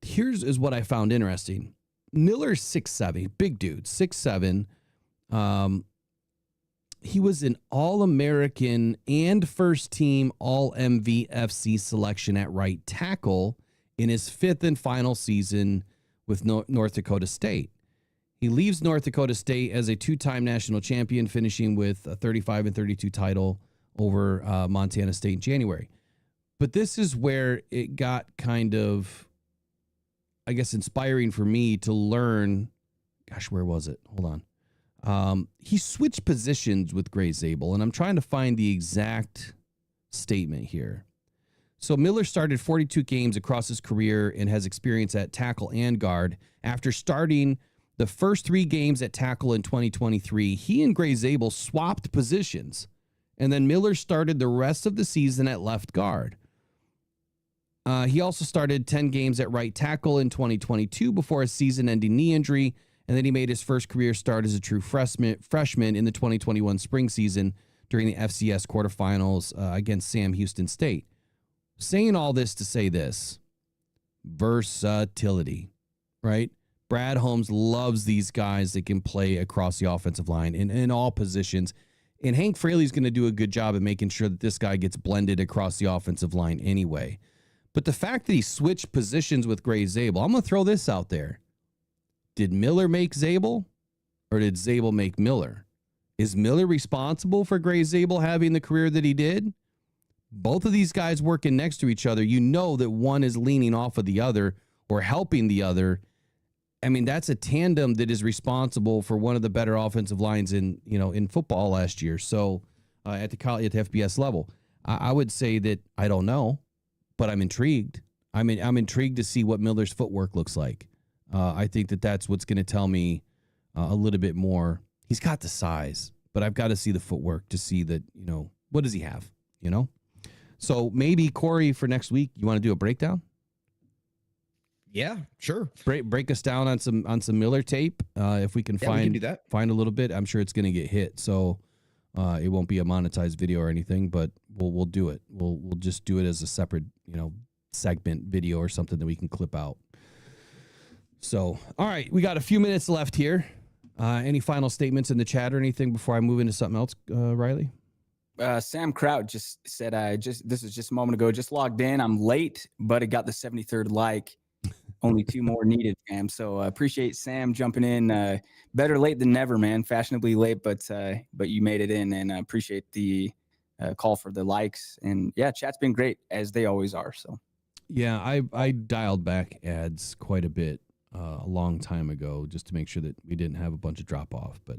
here's what I found interesting. Miller's 6'7", big dude, 6'7". He was an All-American and first-team All-MVFC selection at right tackle in his 5th and final season with North Dakota State. He leaves North Dakota State as a 2-time national champion, finishing with a 35-32 title over Montana State in January. But this is where it got kind of, I guess, inspiring for me to learn. Gosh, where was it? Hold on. He switched positions with Gray Zabel, and I'm trying to find the exact statement here. So Miller started 42 games across his career and has experience at tackle and guard. After starting the first 3 games at tackle in 2023, he and Gray Zabel swapped positions, and then Miller started the rest of the season at left guard. He also started 10 games at right tackle in 2022 before a season-ending knee injury, and then he made his first career start as a true freshman in the 2021 spring season during the FCS quarterfinals against Sam Houston State. Saying all this to say this: versatility, right? Brad Holmes loves these guys that can play across the offensive line in all positions. And Hank Fraley's going to do a good job at making sure that this guy gets blended across the offensive line anyway. But the fact that he switched positions with Gray Zabel, I'm going to throw this out there. Did Miller make Zabel, or did Zabel make Miller? Is Miller responsible for Gray Zabel having the career that he did? Both of these guys working next to each other, you know that one is leaning off of the other or helping the other. I mean, that's a tandem that is responsible for one of the better offensive lines in football last year. So at the FBS level, I would say that I don't know, but I'm intrigued. I'm intrigued to see what Miller's footwork looks like. I think that that's what's going to tell me a little bit more. He's got the size, but I've got to see the footwork to see that, what does he have, So maybe, Corey, for next week, you want to do a breakdown? Yeah, sure. Break us down on some Miller tape. If we can we can do that. Find a little bit. I'm sure it's going to get hit, so it won't be a monetized video or anything, but we'll do it. We'll just do it as a separate, segment video or something that we can clip out. So, all right, we got a few minutes left here. Any final statements in the chat or anything before I move into something else, Riley? Sam Kraut just said, this is just a moment ago, just logged in. I'm late, but it got the 73rd like. Only 2 more needed, fam. So appreciate Sam jumping in. Better late than never, man. Fashionably late, but you made it in, and appreciate the call for the likes. And yeah, chat's been great, as they always are. So yeah, I dialed back ads quite a bit a long time ago just to make sure that we didn't have a bunch of drop off, but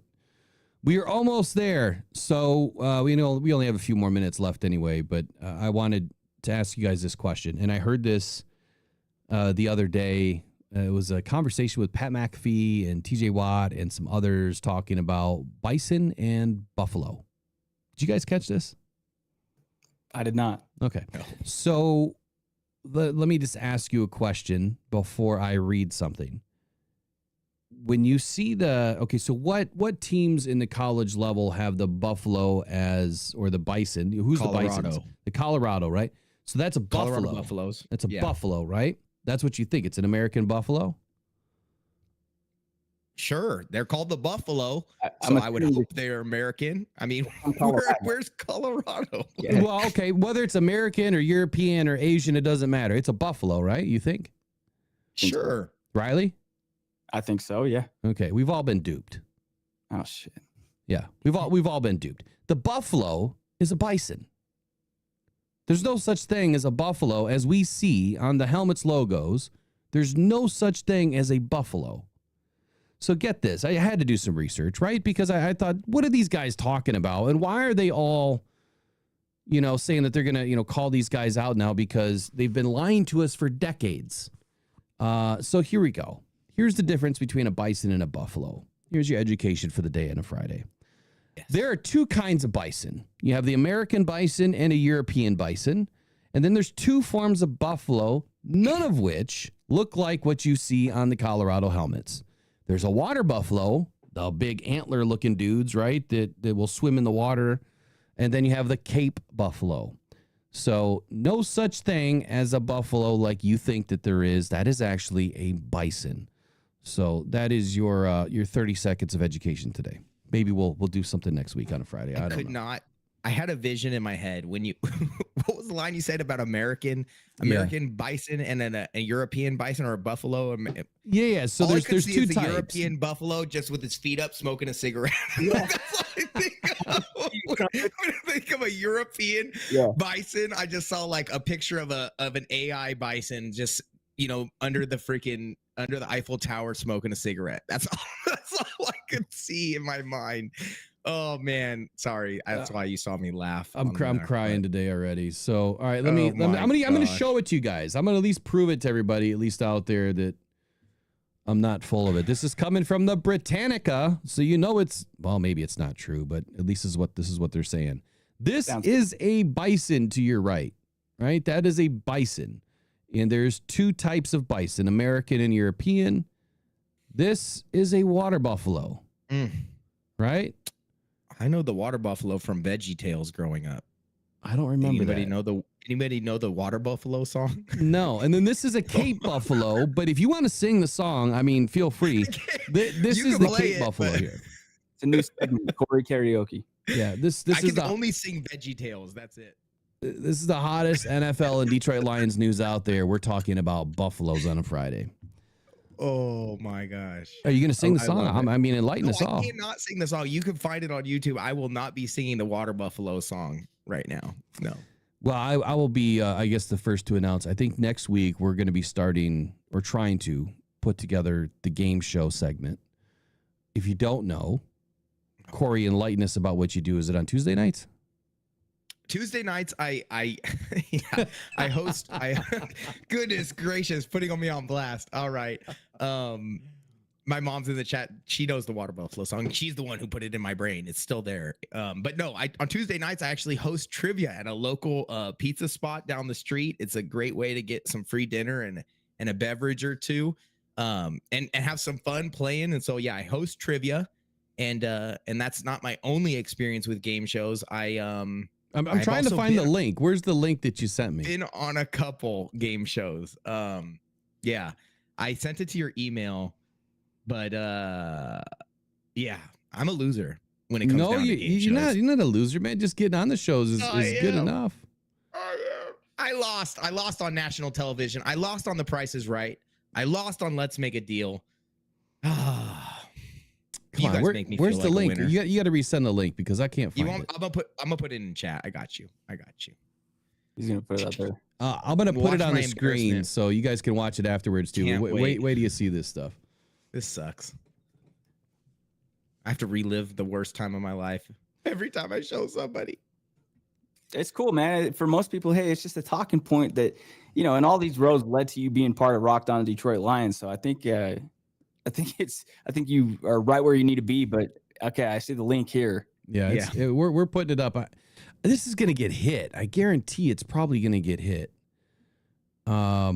we are almost there. So we only have a few more minutes left anyway. But I wanted to ask you guys this question, and I heard this the other day. It was a conversation with Pat McAfee and TJ Watt and some others talking about Bison and Buffalo. Did you guys catch this? I did not. Okay. No. So let me just ask you a question before I read something. When you see so what teams in the college level have the Buffalo or the Bison? Who's Colorado. the Bison? The Colorado, right? So that's a Buffalo. Colorado Buffaloes. That's a Buffalo, right? That's what you think. It's an American buffalo? Sure. They're called the Buffalo. I would hope they're American. I mean, where's Colorado? Yeah. Well, okay. Whether it's American or European or Asian, it doesn't matter. It's a buffalo, right? You think? Sure. Riley? I think so, yeah. Okay. We've all been duped. Oh, shit. Yeah. We've all been duped. The buffalo is a bison. There's no such thing as a buffalo as we see on the helmet's logos. There's no such thing as a buffalo. So get this. I had to do some research, right? Because I thought, what are these guys talking about? And why are they all, saying that they're going to, call these guys out now because they've been lying to us for decades. So here we go. Here's the difference between a bison and a buffalo. Here's your education for the day on a Friday. Yes. There are 2 kinds of bison. You have the American bison and a European bison. And then there's 2 forms of buffalo, none of which look like what you see on the Colorado helmets. There's a water buffalo, the big antler looking dudes, right? That will swim in the water. And then you have the Cape buffalo. So no such thing as a buffalo like you think that there is. That is actually a bison. So that is your 30 seconds of education today. maybe we'll do something next week on a Friday. I don't know. I had a vision in my head when you. What was the line you said about American bison and then a European bison or a buffalo? Yeah. So All I there's could see two is the types. European buffalo just with his feet up, smoking a cigarette. That's all I think of. When I think of a European bison, I just saw like a picture of an AI bison just under the Eiffel Tower smoking a cigarette. That's all I could see in my mind. Oh man, sorry. That's why you saw me laugh. I'm crying today already. So all right, I'm gonna show it to you guys. I'm gonna at least prove it to everybody, at least out there, that I'm not full of it. This is coming from the Britannica, so maybe it's not true, but at least this is what they're saying. This is a bison to your right? That is a bison. And there's two types of bison, American and European. This is a water buffalo. Right? I know the water buffalo from VeggieTales growing up. I don't remember Anybody know the water buffalo song? No. And then this is a Cape buffalo, but if you want to sing the song, I mean, feel free. This is the Cape buffalo here. It's a new segment, Corey Karaoke. Yeah, this I is can only sing VeggieTales. That's it. This is the hottest NFL and Detroit Lions news out there. We're talking about buffaloes on a Friday. Oh my gosh. Are you going to sing the song? I mean, enlighten us all. I cannot sing the song. You can find it on YouTube. I will not be singing the water buffalo song right now. No. Well, I will be, I guess, the first to announce. I think next week we're going to be starting or trying to put together the game show segment. If you don't know, Corey, enlighten us about what you do. Is it on Tuesday nights? Tuesday nights, I host. Goodness gracious, putting me on blast. All right. My mom's in the chat. She knows the water buffalo song. She's the one who put it in my brain. It's still there. But no, on Tuesday nights, I actually host trivia at a local pizza spot down the street. It's a great way to get some free dinner and a beverage or two, and have some fun playing. And so, yeah, I host trivia, and that's not my only experience with game shows. I'm trying to find the link. Where's the link that you sent me? Been on a couple game shows. Yeah, I sent it to your email, but yeah, I'm a loser when it comes down to game shows. You're not a loser, man. Just getting on the shows is good enough. I lost on national television. I lost on The Price is Right. I lost on Let's Make a Deal. Come on, where's the link? You got to resend the link because I can't find it. I'm gonna put it in chat. I got you. He's gonna put it up there. I'm gonna put it on the screen so you guys can watch it afterwards too. Wait till you see this stuff. This sucks. I have to relive the worst time of my life every time I show somebody. It's cool, man. For most people, hey, it's just a talking point that and all these roads led to you being part of Rockhound and Detroit Lions. So I think you are right where you need to be, but okay, I see the link here. Yeah. We're putting it up. This is going to get hit. I guarantee it's probably going to get hit. I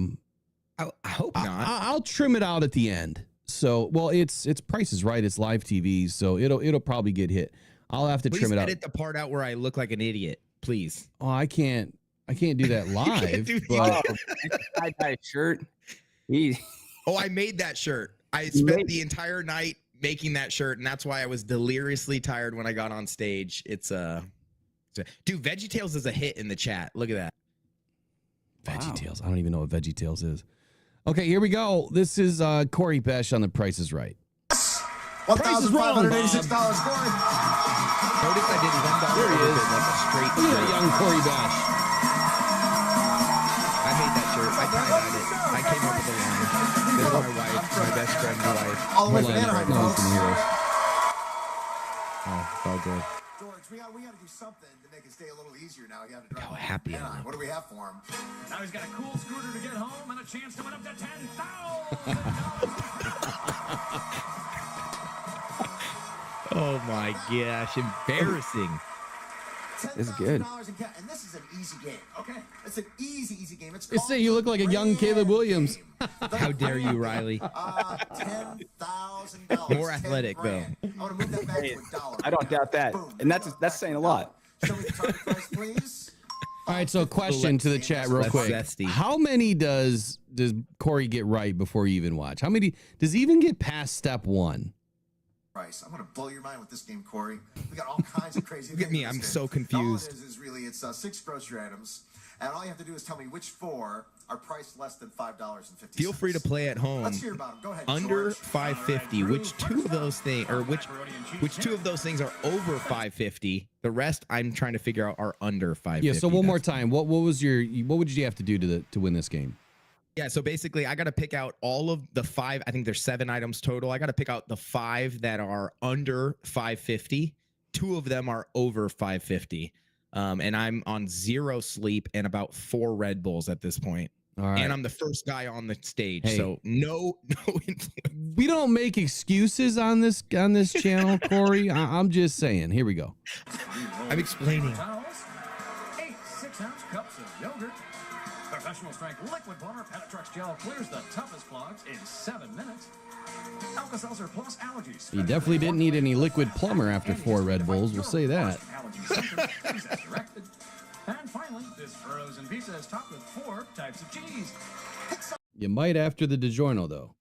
hope not. I'll trim it out at the end. So, well, it's Price is Right. It's live TV, so it'll probably get hit. I'll have to trim it out. Edit the part out where I look like an idiot, please. Oh, I can't do that live. Tie shirt. Oh, I made that shirt. I spent the entire night making that shirt, and that's why I was deliriously tired when I got on stage. It's dude, VeggieTales is a hit in the chat. Look at that. VeggieTales. I don't even know what VeggieTales is. Okay, here we go. This is Corey Besh on The Price is Right. $1,586 Corey. Notice I did $1. There he is. Like a straight. Look at that young Corey Besh. I made that shirt. I tie-dyed it. I came up with the line. This is my wife, my best friend, my wife. All the way from Anaheim, folks. Oh, it's all good. George, we got to do something to make his day a little easier now. You have to drive How happy I am. What do we have for him? Now he's got a cool scooter to get home and a chance to win up to $10,000. Oh my gosh, embarrassing. This is good. And this is an easy game, okay? It's an easy game. They say you look like a young Caleb Williams. How dare you, Riley? $10,000. More athletic, though. I want to move that back to $1. I don't doubt that. And that's saying a lot. Show me the target price, please. All right, so question to the chat real quick. Zesty. How many does Corey get right before you even watch? How many does he even get past step one? price. I'm going to blow your mind with this game, Corey. We got all kinds of crazy Look at things. me, in I'm this so game. confused. All it is really, it's 6 grocery items, and all you have to do is tell me which 4 are priced less than $5.50. Feel free to play at home. Let's hear about them. Go ahead, Under George. 550. Which two of those things, or which two of those things are over 550? The rest I'm trying to figure out are under 550. Yeah. So one more time, what would you have to do to win this game? Yeah, so basically I got to pick out all of the 5, I think there's 7 items total. I got to pick out the 5 that are under 550. 2 of them are over 550. And I'm on 0 sleep and about 4 Red Bulls at this point. All right. And I'm the first guy on the stage. Hey. So no influence. We don't make excuses on this channel, Corey. I'm just saying. Here we go. I'm explaining. Towels, 8 6-ounce cups of yogurt. Professional strength liquid plumber Penetrux gel clears the toughest clogs in 7 minutes. Alka-Seltzer Plus allergies. You definitely didn't need any liquid plumber after 4 Red Bulls. We'll say that. Allergy symptoms, please as directed. And finally, this frozen pizza is topped with 4 types of cheese. You might after the DiGiorno, though.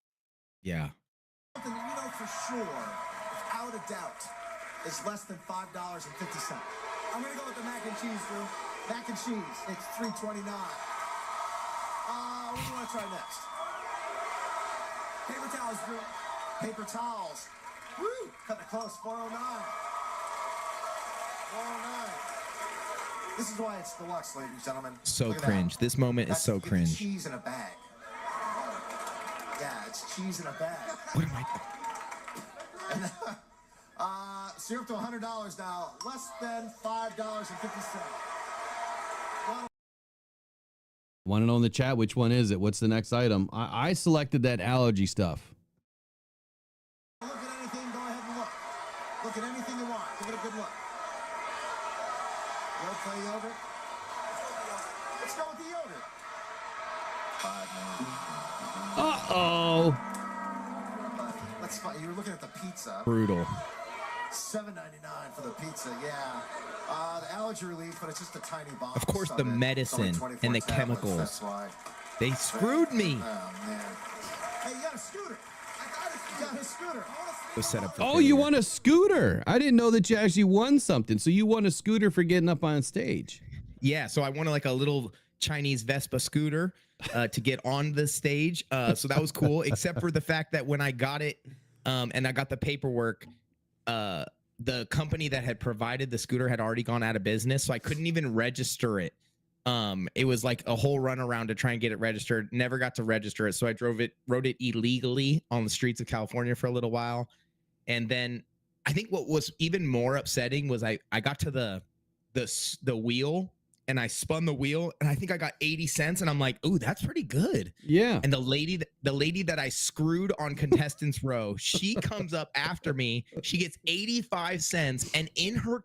Yeah. Something you know for sure, without a doubt, is less than $5.50. I'm going to go with the mac and cheese, Drew. Mac and cheese. It's $3.29. What do you want to try next? Paper towels, Drew. Paper towels. Woo! Cutting it close. 409. 409. This is why it's deluxe, ladies and gentlemen. So Look at cringe. that. This moment is That's so you get the cringe. cheese in a bag. Yeah, it's cheese in a bag. What am I? And, so you're up to $100 now. Less than $5.50. Want to know in the chat which one is it? What's the next item? I selected that allergy stuff. Look at anything, go ahead and look. Look at anything you want. Give it a good look. Go play yogurt. Let's go with the yogurt. Uh-oh. Let's find, you were looking at the pizza. Brutal. $7.99 for the pizza, yeah. The allergy relief, but it's just a tiny box. Of course, the medicine and the chemicals. That's why. They screwed me. Oh, man. Hey, you got a scooter. You got a scooter. Was set up for Oh, you failure. won a scooter. I didn't know that you actually won something. So you won a scooter for getting up on stage. Yeah, so I wanted like a little Chinese Vespa scooter to get on the stage. So that was cool, except for the fact that when I got it and I got the paperwork, the company that had provided the scooter had already gone out of business, so I couldn't even register it. It was like a whole run around to try and get it registered. Never got to register it, so I rode it illegally on the streets of California for a little while. And then I think what was even more upsetting was I got to the wheel and I spun the wheel and I think I got 80 cents and I'm like, "Ooh, that's pretty good." Yeah. And the lady that I screwed on contestants row, she comes up after me. She gets 85 cents, and in her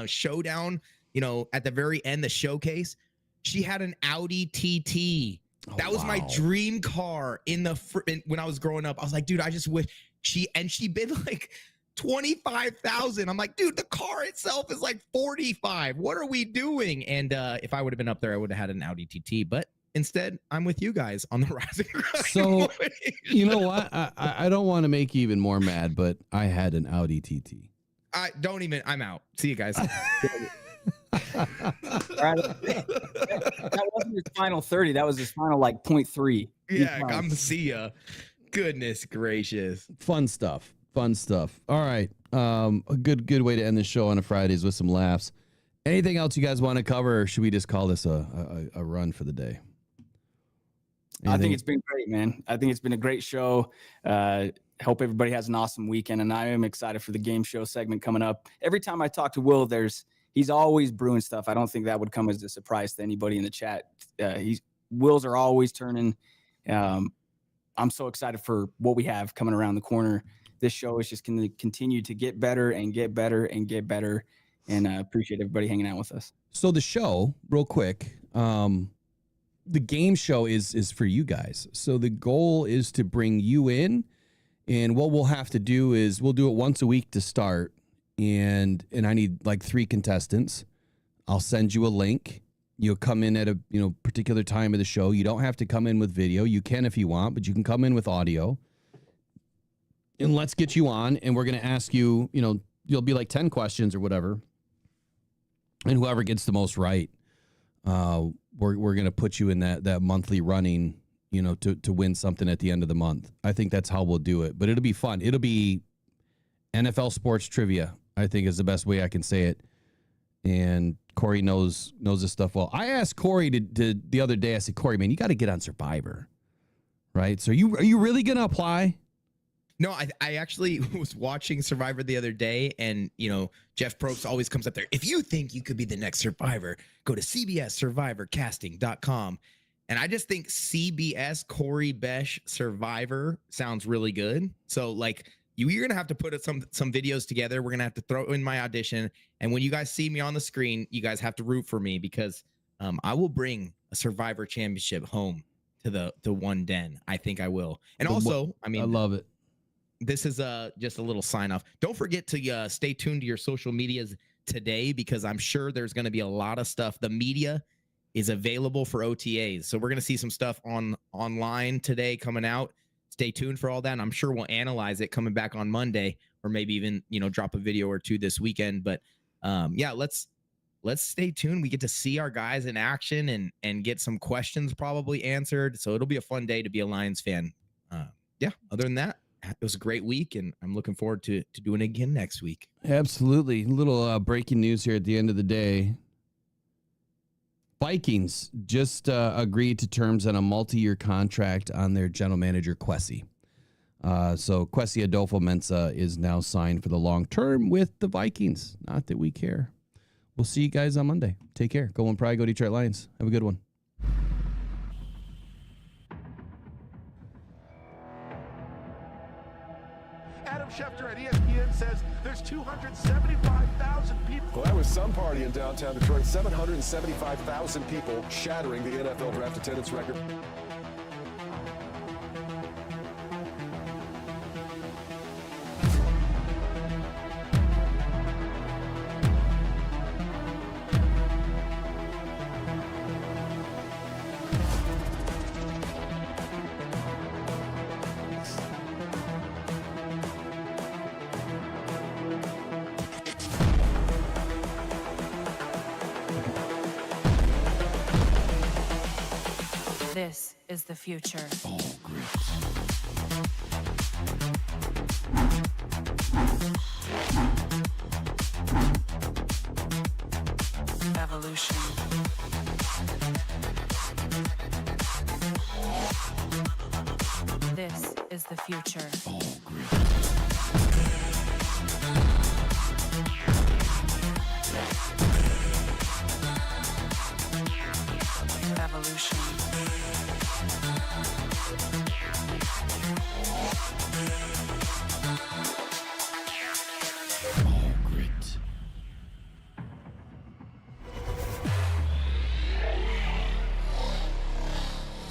showdown, you know, at the very end, the showcase, she had an Audi TT. That was my dream car when I was growing up. I was like, dude, I just wish she bid like 25,000. I'm like, dude, the car itself is like 45. What are we doing? And if I would have been up there, I would have had an Audi TT. But instead, I'm with you guys on the Rising Grind. So, you know what? I don't want to make you even more mad, but I had an Audi TT. I'm out. See you guys. That wasn't his final 30. That was his final like 0.3. Yeah, I'm see ya. Goodness gracious. Fun stuff. All right. A good way to end the show on a Friday is with some laughs. Anything else you guys want to cover, or should we just call this a run for the day? I think it's been great, man. I think it's been a great show. Hope everybody has an awesome weekend, and I am excited for the game show segment coming up. Every time I talk to Will, he's always brewing stuff. I don't think that would come as a surprise to anybody in the chat. Wills are always turning. I'm so excited for what we have coming around the corner. This show is just going to continue to get better and get better and get better. And I appreciate everybody hanging out with us. So the show, real quick, the game show is for you guys. So the goal is to bring you in, and what we'll have to do is we'll do it once a week to start, and I need like 3 contestants. I'll send you a link. You'll come in at a particular time of the show. You don't have to come in with video. You can if you want, but you can come in with audio. and let's get you on, and we're going to ask you, you'll be like 10 questions or whatever. And whoever gets the most right, we're going to put you in that monthly running, to win something at the end of the month. I think that's how we'll do it. But it'll be fun. It'll be NFL sports trivia, I think is the best way I can say it. And Corey knows this stuff well. I asked Corey to the other day, I said, Corey, man, you got to get on Survivor. Right? So are you really going to apply? No, I actually was watching Survivor the other day, and, Jeff Probst always comes up there. If you think you could be the next Survivor, go to cbssurvivorcasting.com. And I just think CBS Corey Besh Survivor sounds really good. So, like, you're going to have to put some videos together. We're going to have to throw in my audition. And when you guys see me on the screen, you guys have to root for me because I will bring a Survivor championship home to the one den. I think I will. And also, I love it. This is just a little sign off. Don't forget to stay tuned to your social medias today because I'm sure there's going to be a lot of stuff. The media is available for OTAs. So we're going to see some stuff online today coming out. Stay tuned for all that. And I'm sure we'll analyze it coming back on Monday or maybe even, drop a video or two this weekend. But let's stay tuned. We get to see our guys in action and get some questions probably answered. So it'll be a fun day to be a Lions fan. Other than that, it was a great week, and I'm looking forward to doing it again next week. Absolutely. Little breaking news here at the end of the day. Vikings just agreed to terms on a multi-year contract on their general manager, Kwesi. So Kwesi Adolfo-Mensah is now signed for the long term with the Vikings. Not that we care. We'll see you guys on Monday. Take care. Go One Pride. Go Detroit Lions. Have a good one. Adam Schefter at ESPN says there's 275,000 people. Well, that was some party in downtown Detroit. 775,000 people shattering the NFL draft attendance record. This is the future. Evolution. This is the future.